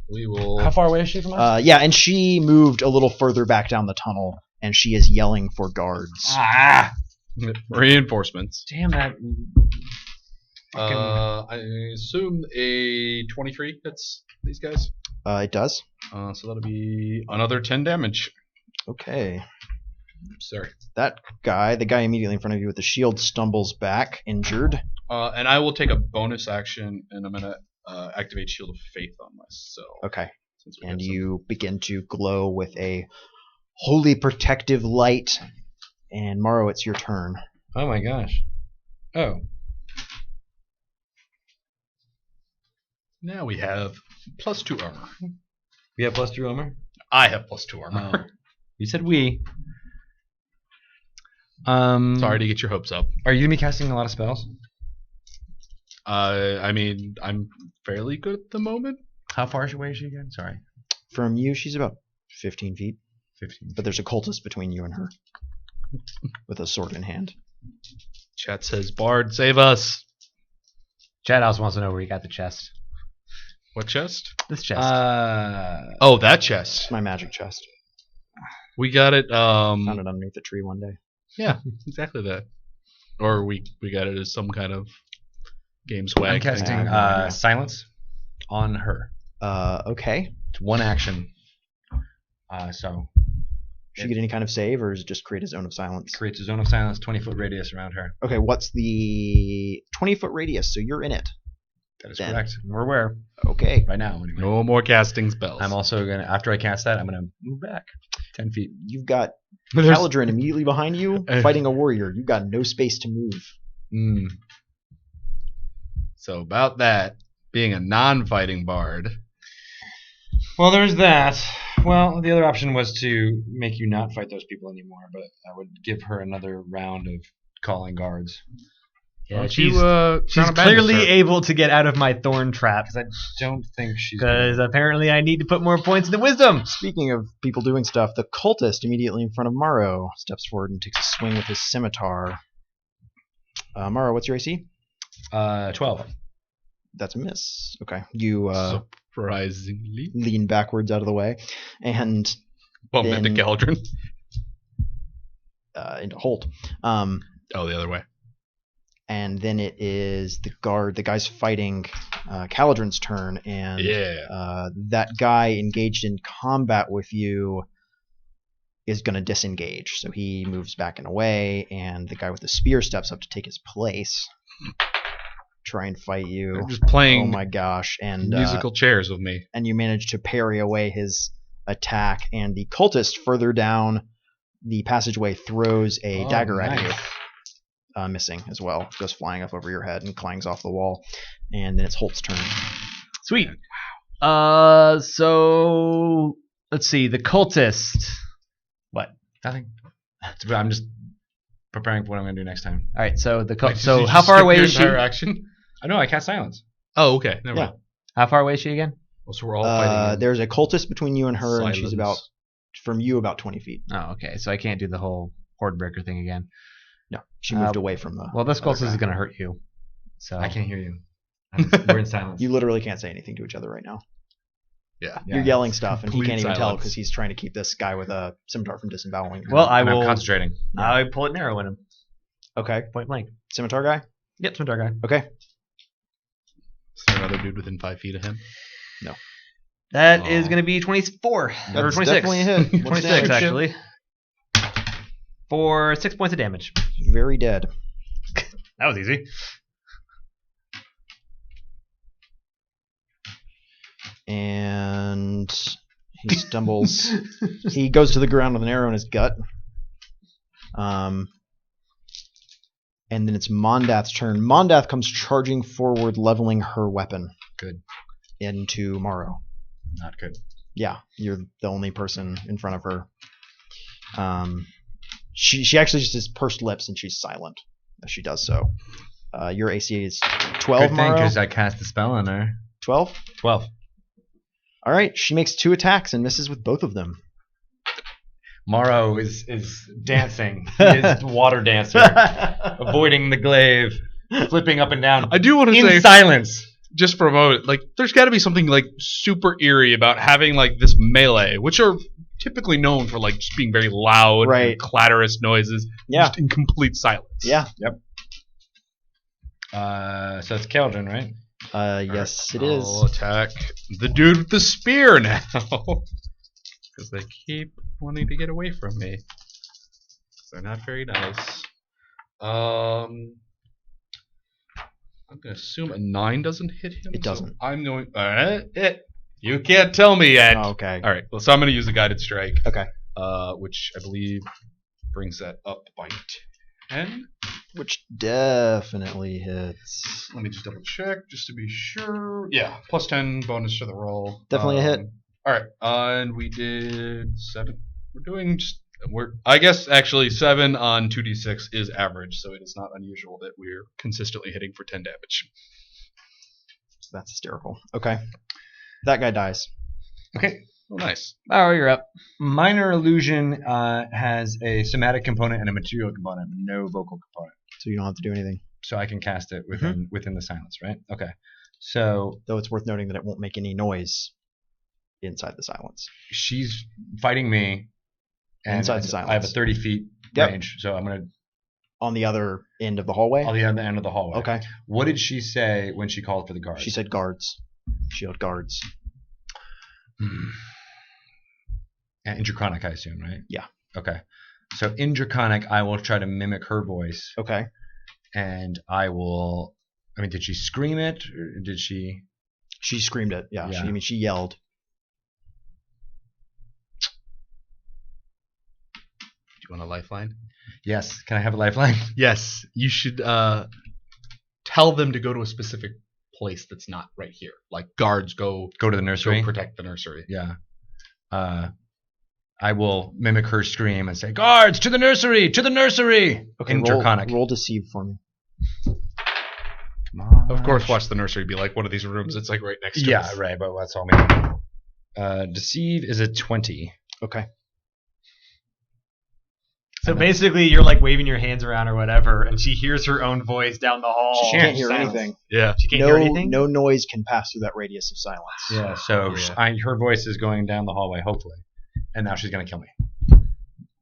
We will. How far away is she from us? Yeah, and she moved a little further back down the tunnel, and she is yelling for guards. Ah! Reinforcements. Damn that. I assume a 23 hits these guys. It does. So that'll be another 10 damage. Okay. Sorry. That guy, the guy immediately in front of you with the shield, stumbles back, injured. And I will take a bonus action, and I'm going to activate Shield of Faith on myself. Okay. Since we And have some- you begin to glow with a holy protective light. And Maro, it's your turn. Oh my gosh. Oh. Now we have +2 armor. We have +2 armor? I have +2 armor. You said we. Sorry to get your hopes up. Are you going to be casting a lot of spells? I mean, I'm fairly good at the moment. How far away is she again? Sorry. From you, she's about 15 feet. 15. But there's a cultist between you and her. With a sword in hand. Chat says, Bard, save us. Chad also wants to know where you got the chest. What chest? This chest. Oh, that chest. It's my magic chest. We got it. Found it underneath the tree one day. Yeah, exactly that. Or we got it as some kind of game swag. I'm casting I have no idea. silence on her. Okay. It's one action. So Should she get any kind of save, or is it just create a zone of silence? it creates a zone of silence, 20-foot radius around her. Okay, what's the 20-foot radius? So you're in it. That is Then. correct. We're where? Okay. Right now, anyway. No more casting spells. I'm also gonna, after I cast that, I'm gonna move back 10 feet. You've got There's- Caledryn immediately behind you, fighting a warrior. You've got no space to move. So about that, being a non-fighting bard. Well, there's that. Well, the other option was to make you not fight those people anymore, but I would give her another round of calling guards. Yeah, she's she's clearly able to get out of my thorn trap I don't think she's. because apparently I need to put more points into wisdom. Speaking of people doing stuff, the cultist immediately in front of Maro steps forward and takes a swing with his scimitar. Maro, what's your AC? 12. That's a miss. Okay. You surprisingly lean backwards out of the way and bump then- into Caledryn. into Hoult. Oh, the other way. And then it is the guy's fighting Caledryn's turn, and Yeah. that guy engaged in combat with you is going to disengage. So he moves back and away, and the guy with the spear steps up to take his place. Try and fight you. They're just playing Oh my gosh. And musical chairs with me. and you manage to parry away his attack, and the cultist further down the passageway throws a dagger at you. Nice. Missing as well. Goes flying up over your head and clangs off the wall. And then it's Hoult's turn. Sweet. So let's see. The cultist. What? Nothing. I'm just preparing for what I'm going to do next time. All right. So the Wait, so did you how far skip away your is she? entire action? I know, I cast silence. Oh, okay. Never Yeah. mind. How far away is she again? Well, so we're all fighting. There's a cultist between you and her, and she's Silence. from you about 20 feet. Oh, okay. So I can't do the whole horde breaker thing again. No, she moved away from the. Well, this other cultist is guy. going to hurt you. So I can't hear you. We're in silence. You literally can't say anything to each other right now. Yeah. You're yelling stuff, and he Complete can't even tell silence. because he's trying to keep this guy with a scimitar from disemboweling. Well, I And will. I'm concentrating. I pull it narrow in him. Okay, Point blank. scimitar guy. Yep, scimitar guy. Okay, Is there another dude within 5 feet of him? That is Oh. going to be 24 or that's 26. definitely a hit. What's 26 damage? actually. For 6 points of damage. Very dead. That was easy. And he stumbles. He goes to the ground with an arrow in his gut. And then it's Mondath's turn. Mondath comes charging forward, leveling her weapon. Good. Into Maro. Not good. Yeah, you're the only person in front of her. She actually just has pursed lips and she's silent as she does so. Your AC is 12, Good thing, Maro. because I cast the spell on her. 12? 12. All right, she makes 2 attacks and misses with both of them. Maro is dancing. He is water dancer. Avoiding the glaive. Flipping up and down. I do want to In say, silence. just for a moment, like, there's got to be something, like, super eerie about having, like, this melee, which are typically known for, like, just being very loud Right. and clatterous noises, Yeah. just in complete silence. Yeah. So it's Caledryn, right? Yes, it I'll is. attack the dude with the spear now. Because they keep wanting to get away from me. They're not very nice. I'm going to assume a 9 doesn't hit him. It doesn't. So I'm going... You can't tell me yet. Oh, okay. All right. Well, so I'm going to use the guided strike. Okay. Which I believe brings that up by 10. Which definitely hits. Let me just double check just to be sure. Yeah, plus 10 bonus to the roll. Definitely a hit. All right, and we did 7. I guess actually 7 on 2d6 is average, so it is not unusual that we're consistently hitting for 10 damage. That's hysterical. Okay. That guy dies. Okay. Oh, nice. Oh, you're up. Minor illusion has a somatic component and a material component, no vocal component. So you don't have to do anything. So I can cast it within the silence, right? Okay. So Though it's worth noting that it won't make any noise inside the silence. she's fighting me. And Inside the silence. I have a 30 feet Yep. range, so I'm going to On the other end of the hallway? on the other end of the hallway. Okay. What did she say when she called for the guards? She said guards. She yelled guards. And in Draconic, I assume, right? Yeah. Okay. So in Draconic, I will try to mimic her voice, Okay. and I will. I mean, did she scream it, or did she? She screamed it. Yeah. Yeah. She yelled. Do you want a lifeline? Yes. Can I have a lifeline? Yes, you should tell them to go to a specific place that's not right here. Like guards go Go to the nursery. protect the nursery. Yeah. I will mimic her scream and say, "Guards, to the nursery! To the nursery!" Okay. in Draconic. Roll deceive for me. Come on. Of course, watch the nursery be like one of these rooms. It's like right next to Yeah, us. right. But that's all me. Deceive is a 20. Okay. So basically, you're like waving your hands around or whatever, and she hears her own voice down the hall. She can't hear Silence. anything. Yeah. She can't hear No, anything? no noise can pass through that radius of silence. Yeah. So Oh, yeah. her voice is going down the hallway, hopefully, and now she's gonna kill me.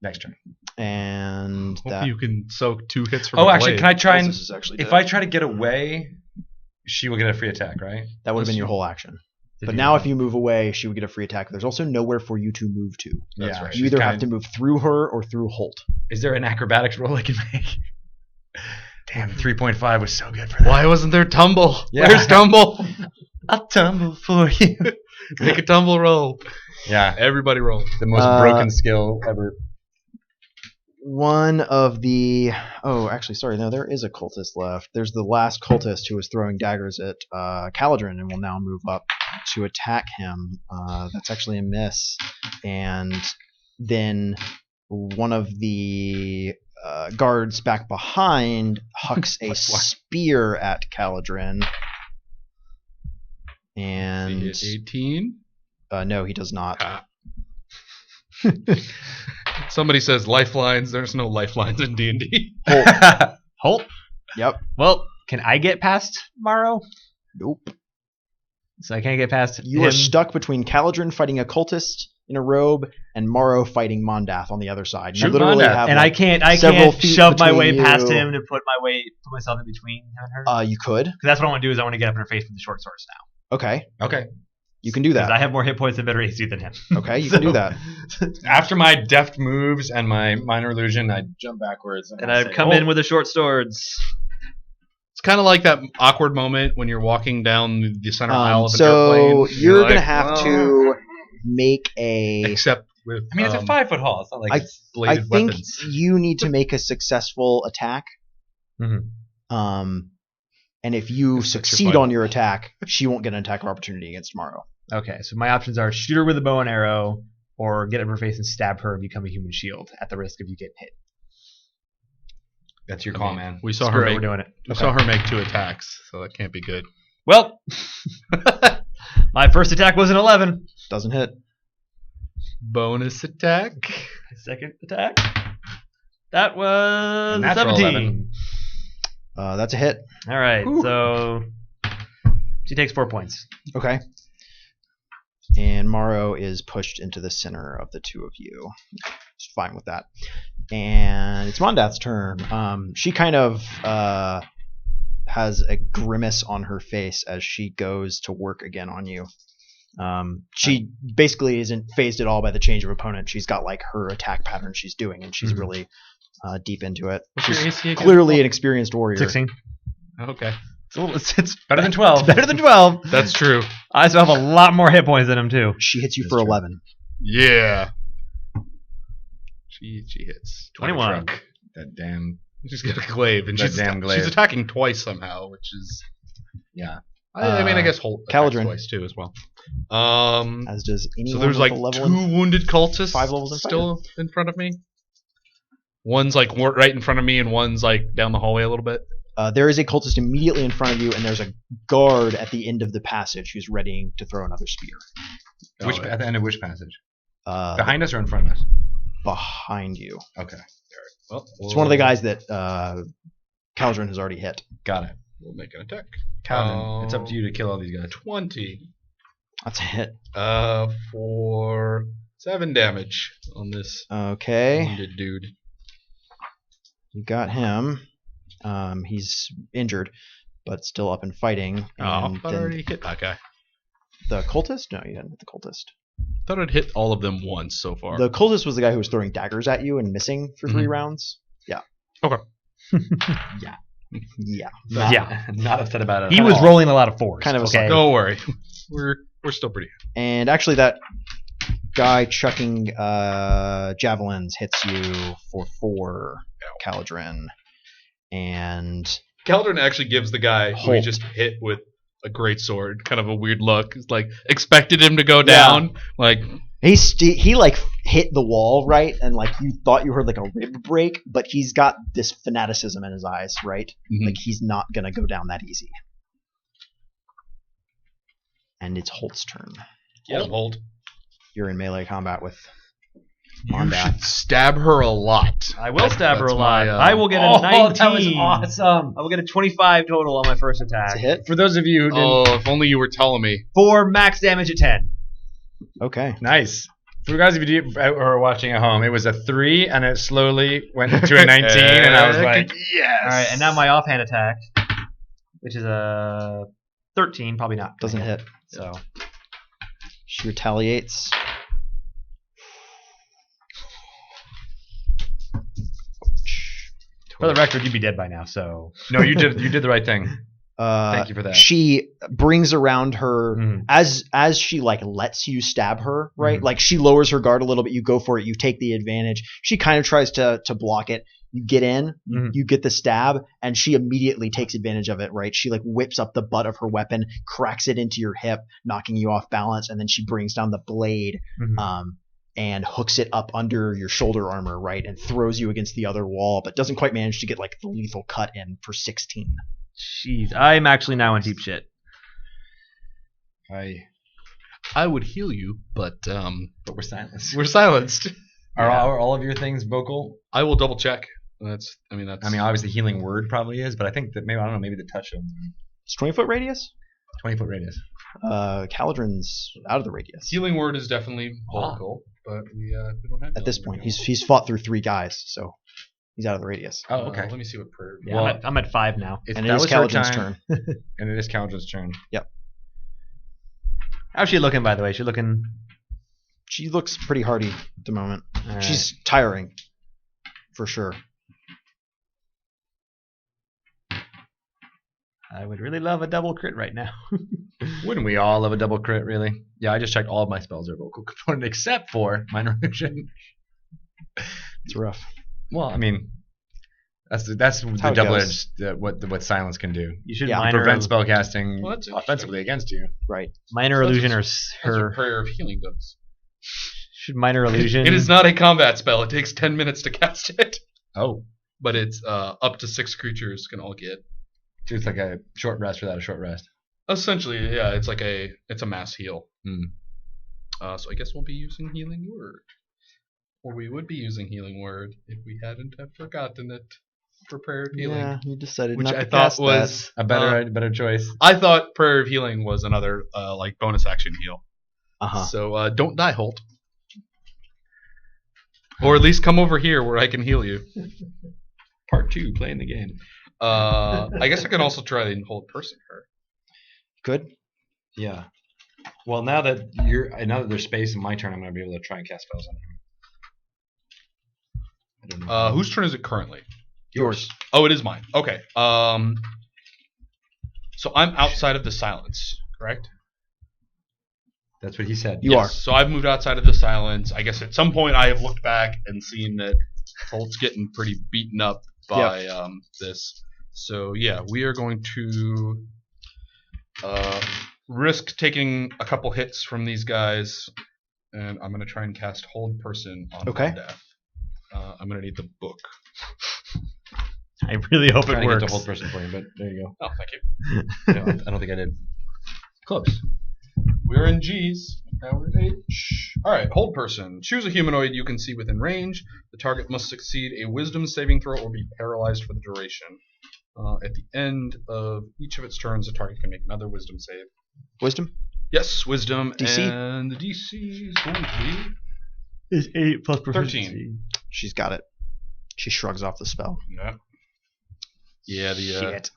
Next turn. And Hope that. you can soak 2 hits from Oh, a actually, blade. can I try and This is actually if dead. I try to get away, she will get a free attack, right? That would have been your whole action. Did But you- now if you move away, she would get a free attack. There's also nowhere for you to move to. That's yeah, right. You either have to move through her or through Hoult. Is there an acrobatics roll I can make? Damn, 3.5 was so good for that. Why wasn't there tumble? Yeah. Where's tumble? I'll tumble for you. Make a tumble roll. Yeah, Everybody roll. the most broken skill ever. one of the... Oh, actually, sorry. No, there is a cultist left. There's the last cultist who was throwing daggers at Caledryn and will now move up to attack him. That's actually a miss. And then one of the guards back behind hucks a spear at Caledryn. And 18? no, he does not. Somebody says lifelines. There's no lifelines in D&D. Hoult? Yep. Well, can I get past Maro? Nope. So I can't get past You him. are stuck between Caledryn fighting a cultist in a robe and Maro fighting Mondath on the other side. You Shoot literally Mondath. have And like, I can't several feet shove my way between past you. him to put myself in between him and her. Because You could. that's what I want to do is I want to get up in her face with the short swords now. Okay. Okay. You can do Because that. I have more hit points and better AC than him. Okay, you can do that. After my deft moves and my minor illusion, I jump backwards. And I've come in with the short swords. It's kind of like that awkward moment when you're walking down the center aisle of an So airplane. you're like, gonna have to make a. Except with. I mean, it's a 5-foot hall. It's not like I it's I bladed think weapons. you need to make a successful attack. Mhm. And if you If that's your succeed final. on your attack, she won't get an attack of opportunity against Maro. Okay, so my options are shoot her with a bow and arrow, or get up her face and stab her and become a human shield at the risk of you getting hit. That's your I call, mean, man. We saw Screw her it, make. we're doing it. We saw her make 2 attacks, so that can't be good. Well, my first attack was an 11. Doesn't hit. Bonus attack. My second attack, that was A natural 17. 11. That's a hit. All right, Whew. so she takes 4 points. Okay. And Maro is pushed into the center of the two of you. It's fine with that. And it's Mondath's turn. She kind of has a grimace on her face as she goes to work again on you. She basically isn't phased at all by the change of opponent. She's got like her attack pattern she's doing, and she's really deep into it. What's your She's AC again? clearly an experienced warrior. 16. Okay. It's Better than 12. better than 12. That's true. I still have a lot more hit points than him, too. She hits you That's for true. 11. Yeah. She hits. 21. Truck. That damn. She's got a glaive, and That damn glaive. she's attacking twice somehow, which is. Yeah. I mean, I guess Hoult attacks Caledryn. twice too as well. As does So anyone there's with like a level 2 in- wounded cultists 5 levels in still in front of me. One's like right in front of me, and one's like down the hallway a little bit. There is a cultist immediately in front of you, and there's a guard at the end of the passage who's readying to throw another spear. At the end of which passage? Uh, Behind us or in front of us? behind you. Okay. Well, It's one of the guys that Caledryn has already hit. Got it. We'll make an attack. Caledryn, it's up to you to kill all these guys. 20. That's a hit. For 7 damage on this Okay, wounded dude. you got him. He's injured, but still up and fighting. Oh, And I thought I then already hit that guy. the cultist? No, you didn't hit the cultist. Thought I'd hit all of them once so far. The cultist was the guy who was throwing daggers at you and missing for 3 Mhm. rounds. Okay. Yeah. Not upset about it. He at was all. rolling a lot of 4s. Kind of a okay. Don't worry. We're still pretty good. And actually, that guy chucking javelins hits you for 4, Caledryn. And Caledryn actually gives the guy who he Hoult. just hit with a great sword kind of a weird look. It's like expected him to go down. Like he like hit the wall, right? And like you thought you heard like a rib break, but he's got this fanaticism in his eyes, right? Mhm. Like he's not gonna go down that easy. And it's Holt's turn. yeah, Hoult. You're in melee combat with You Mondath. should stab her a lot. I will stab her a That's lot. my, I will get a Oh, 19. that was awesome. I will get a 25 total on my first It's a attack. hit. For those of you who didn't. Oh, if only you were telling me. For max damage at 10. Okay. Nice. For you guys of you who are watching at home, it was a 3, and it slowly went to a 19, and I was like, yes. All right, and now my offhand attack, which is a 13, probably not. Doesn't hit. So She retaliates. for the record, you'd be dead by now. So No, you did the right thing. Thank you for that. She brings around her Mhm. as she like lets you stab her, right? Like she lowers her guard a little bit. You go for it. You take the advantage. She kind of tries to block it. You get in. Mhm. You get the stab, and she immediately takes advantage of it, right? She like whips up the butt of her weapon, cracks it into your hip, knocking you off balance, and then she brings down the blade. Mhm. And hooks it up under your shoulder armor, right, and throws you against the other wall, but doesn't quite manage to get like the lethal cut in for 16. Jeez, I'm actually now in deep shit. I would heal you, but We're silenced. we're silenced. Are all of your things vocal? I will double check. That's. I mean, obviously, healing word probably is, but I think that maybe I don't know. Maybe the touch of It's 20-foot radius. 20-foot radius. Caledryn's out of the radius healing word is definitely vocal, but we don't have at this healing point. word. He's fought through 3 guys, so he's out of the radius. Oh, okay. Let me see what prayer. Yeah, Well, I'm at 5 now. And it that is was her Caledryn's time, turn. and it is Caledryn's turn. How's she looking, by the way? She looking. She looks pretty hardy at the moment. All right. She's tiring, for sure. I would really love a double crit right now. Wouldn't we all love a double crit, really? Yeah, I just checked all of my spells are vocal component except for minor illusion. It's rough. Well, I mean, that's the how it double goes. edged what silence can do. You should Yeah, minor Prevent spell casting Well, that's offensively against you. Right. minor That's illusion or That's her what prayer of healing does. should minor illusion. It is not a combat spell. It takes 10 minutes to cast it, Oh, but it's up to 6 creatures can all get. so it's like a short rest without a short rest. Essentially, yeah, it's a mass heal. Hmm. So I guess we'll be using healing word, or we would be using healing word if we hadn't have forgotten it for prayer of healing. Yeah, you decided Which not I to thought cast was A better choice. I thought prayer of healing was another like bonus action heal. that. Uh-huh. So don't die, Hoult, or at least come over here where I can heal you. Part 2, playing the game. I guess I can also try and hold person her. Good. Yeah. Well, now that there's space in my turn, I'm gonna be able to try and cast spells on him. I don't know. Whose turn is it currently? Yours. Oh, it is mine. Okay. So I'm outside of the silence, correct? That's what he said. You are. So I've moved outside of the silence. I guess at some point I have looked back and seen that Holt's getting pretty beaten up by this. So yeah, we are going to risk taking a couple hits from these guys, and I'm going to try and cast Hold Person on Okay. death. I'm going to need the book. I really hope Trying it to get works. to hold person for you, but there you Oh, thank you. go. I don't think I did. Close. We're in G's. Now we're in H. Alright, Hold Person. Choose a humanoid you can see within range. The target must succeed a wisdom saving throw or be paralyzed for the duration. At the end of each of its turns, the target can make another wisdom save. Wisdom? Yes, wisdom. DC? And the DC is going to Is 8 plus be 13. She's got it. She shrugs off the spell. Yeah. Yeah, Shit.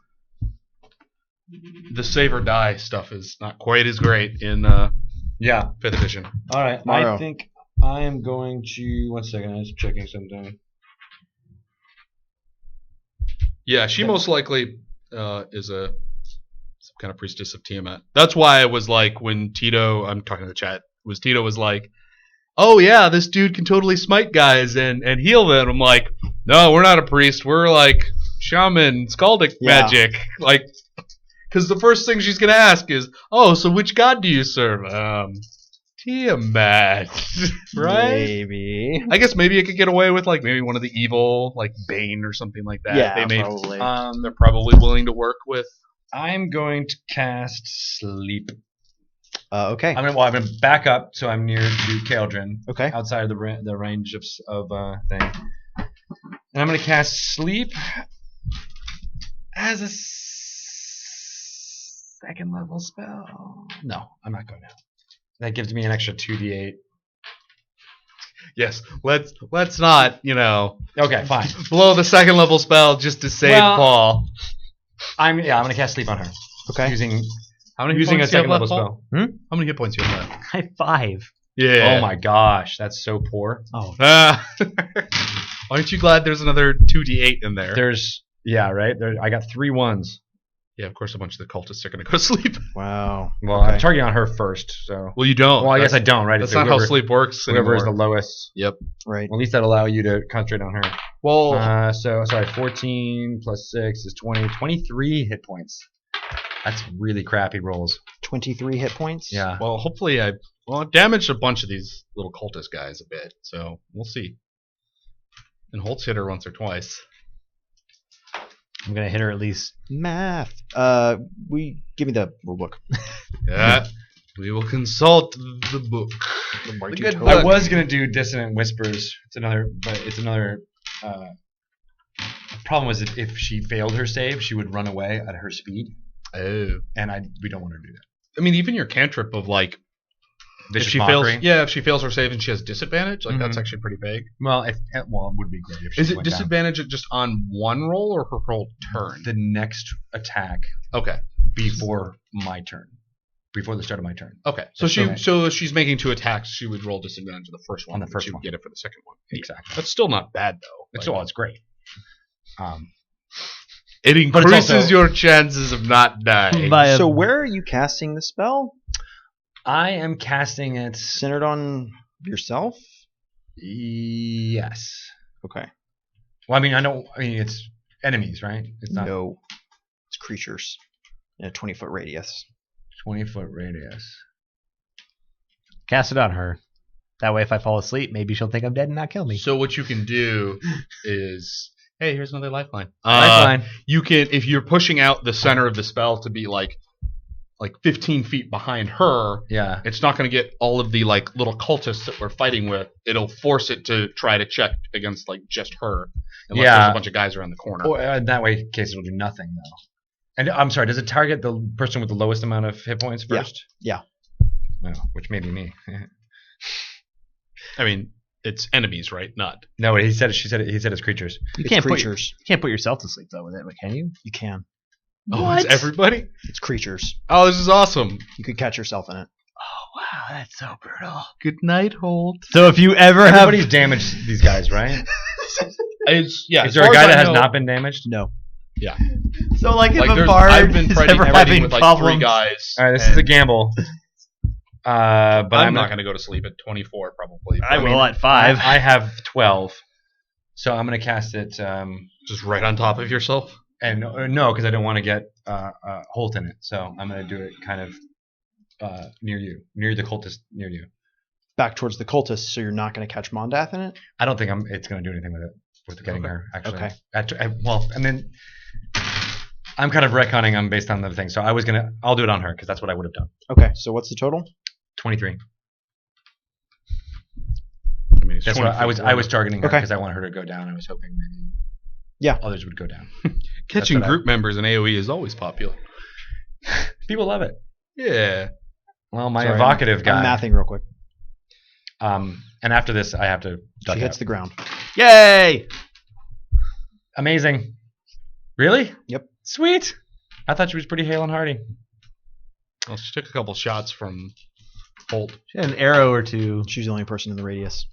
the save or die stuff is not quite as great in Yeah. 5th edition. All right. Maro. I think I am going to. 1 second. I'm just checking something. Yeah, she most likely is some kind of priestess of Tiamat. That's why I was like, when Tito, I'm talking to the chat, Tito was like, oh yeah, this dude can totally smite guys and heal them. I'm like, no, we're not a priest. We're like shaman, skaldic Yeah. magic. Like, because the first thing she's going to ask is, oh, so which god do you serve? Tiamat, right? Maybe. I guess maybe it could get away with like maybe one of the evil, like Bane or something like that. Yeah, they may, probably. they're probably willing to work with. I'm going to cast Sleep. Okay. I'm gonna back up so I'm near to Caledryn, Okay. outside of the range of thing, and I'm gonna cast Sleep as a second level spell. No, I'm not going to. That gives me an extra 2d8. Yes, let's not, Okay, fine. blow the second level spell just to save Well, Paul. I'm gonna cast Sleep on her Okay. using How many a points do you have second level left, Paul? spell. How many hit points do you have left? I have 5. Yeah. Oh my gosh, that's so poor. Oh, Aren't you glad there's another 2d8 in there? There's right there. I got 3 1s. Yeah, of course a bunch of the cultists are going to go to sleep. Wow. Well, Okay. I'm targeting on her first, so. Well, you don't. Well, I guess I don't, right? That's It's not how whoever- sleep works Whoever is anymore. the lowest. Yep. Right. Well, at least that'll allow you to concentrate on her. Well, So, sorry, 14 plus 6 is 20. 23 hit points. That's really crappy rolls. 23 hit points. Yeah. well, hopefully I damaged a bunch of these little cultist guys a bit, so we'll see. And Holt's hit her once or twice. I'm gonna hit her at least. Math. Give me the rule book. Yeah. We will consult the book. The good total. book. I was gonna do Dissonant Whispers. It's another. The problem was if she failed her save, she would run away at her speed, Oh. and we don't want her to do that. I mean, even your cantrip of like, Vicious if she Mockery. fails, if she fails her save and she has disadvantage, like that's Mhm. actually pretty big. Well, it would be great if she Is it went down. disadvantage just on one roll or her whole turn? The next attack Okay. before my turn, before the start of my turn. Okay. So That's so if she's making 2 attacks, she would roll disadvantage on the first one. On the but first she would one. get it for the second one. Exactly. That's still not bad though. It's great. It But it's increases also- your chances of not dying. By So where are you casting the spell? I am casting it. Centered on yourself? Yes. Okay. Well, I mean, it's enemies, right? It's not No. It's creatures in a 20-foot radius. 20-foot radius. cast it on her. That way, if I fall asleep, maybe she'll think I'm dead and not kill me. So what you can do is, hey, here's another lifeline. Lifeline. You can, if you're pushing out the center of the spell to be like 15 feet behind her, Yeah. it's not going to get all of the like little cultists that we're fighting with. It'll force it to try to check against like just her, unless Yeah. there's a bunch of guys around the corner. Or, that way, in case it'll do nothing though. And I'm sorry, does it target the person with the lowest amount of hit points first? Yeah. No, which may be me. I mean, it's enemies, right? Not. No, he said it's creatures. You It's can't creatures. you can't put yourself to sleep though with it, can you? You can. Oh, it's everybody. It's creatures. Oh, this is awesome. You could catch yourself in it. Oh wow, that's so brutal. Good night, Hoult. So if you ever have Everybody's damaged these guys, right? Is Is there a guy that has not been damaged? No. so like if Like, a bard I've been is fighting ever everything having with like problems, 3 guys. All right, this is a gamble. But I'm not going to go to sleep at 24 probably. I will at 5. I have 12, so I'm gonna cast it. Just right on top of yourself. And no, because I don't want to get Hoult in it. So I'm gonna do it kind of near you, near the cultist, near you. Back towards the cultists, so you're not going to catch Mondath in it? I don't think it's gonna do anything with it, with getting her actually. Okay. Well, and then I'm kind of retconning them based on the thing. So I'll do it on her because that's what I would have done. Okay, so what's the total? 23. I mean, it's That's what 24. I was targeting her Okay. because I want her to go down. I was hoping maybe Yeah. others would go down. Catching That's what group members in AoE is always popular. People love it. Yeah. Well, my Sorry, evocative guy. I'm mathing real quick. And after this, I have to duck She hits out. the ground. Yay! Amazing. Really? Yep. Sweet. I thought she was pretty hale and hearty. Well, she took a couple shots from Hoult. She had an arrow or two. She's the only person in the radius.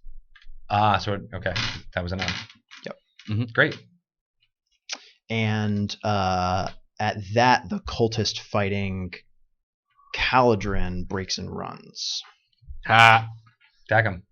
Okay. That was enough. Yep. Mm-hmm. Great. And at that, the cultist fighting Caledryn breaks and runs. Ha! Attack him.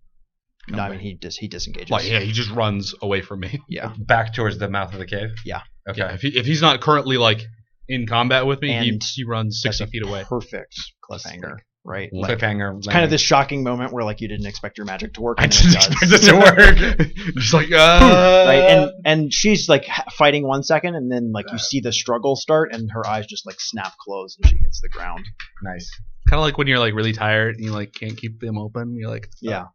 No, I mean he disengages. Like, yeah, he just runs away from me. Yeah. Back towards the mouth of the cave? Yeah. Okay. Yeah, if he's not currently like in combat with me, And he runs 60 That's a feet away. Perfect cliffhanger, right? Like, Cliffhanger. kind of this shocking moment where like you didn't expect your magic to work. I And didn't it does. expect it to work. Just like, Right, and she's like fighting 1 second, and then like you see the struggle start, and her eyes just like snap closed, and she hits the ground. Nice. kind of like when you're like really tired and you like can't keep them open. You're like, Yeah.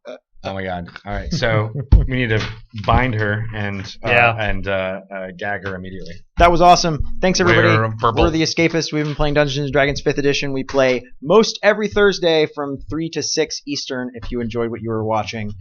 Oh my god. All right. So we need to bind her and gag her immediately. That was awesome. Thanks everybody. We're purple. We're the Escapists. We've been playing Dungeons & Dragons 5th edition. We play most every Thursday from 3 to 6 Eastern. If you enjoyed what you were watching,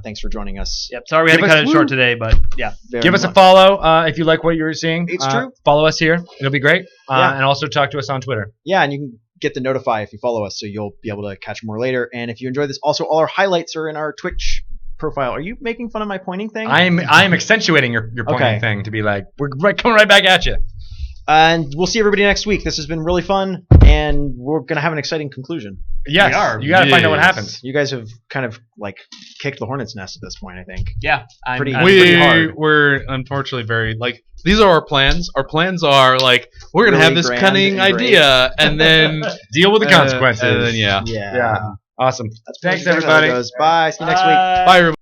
thanks for joining us. Yep. Sorry we had to Give cut us- it short today, but yeah. Very Give us a much. follow if you like what you're seeing. It's true. Follow us here. It'll be great. Yeah. And also talk to us on Twitter. Yeah, and you can get the notify if you follow us, so you'll be able to catch more later. And if you enjoy this, also all our highlights are in our Twitch profile. Are you making fun of my pointing thing? I'm accentuating your pointing Okay. thing to be like, we're coming right back at you. And we'll see everybody next week. This has been really fun, and we're going to have an exciting conclusion. Yes, We are. you got to find out what Yes. happens. You guys have kind of like kicked the hornet's nest at this point, I think. Yeah, I'm Pretty- pretty hard. We're unfortunately very like these are our plans. Our plans are like we're gonna Really have this grand cunning and great. idea, and then Deal with the consequences. and then, yeah. Yeah. Yeah. Awesome. That's Thanks, pretty much how it everybody. goes. Bye. See you next week. Bye, everybody.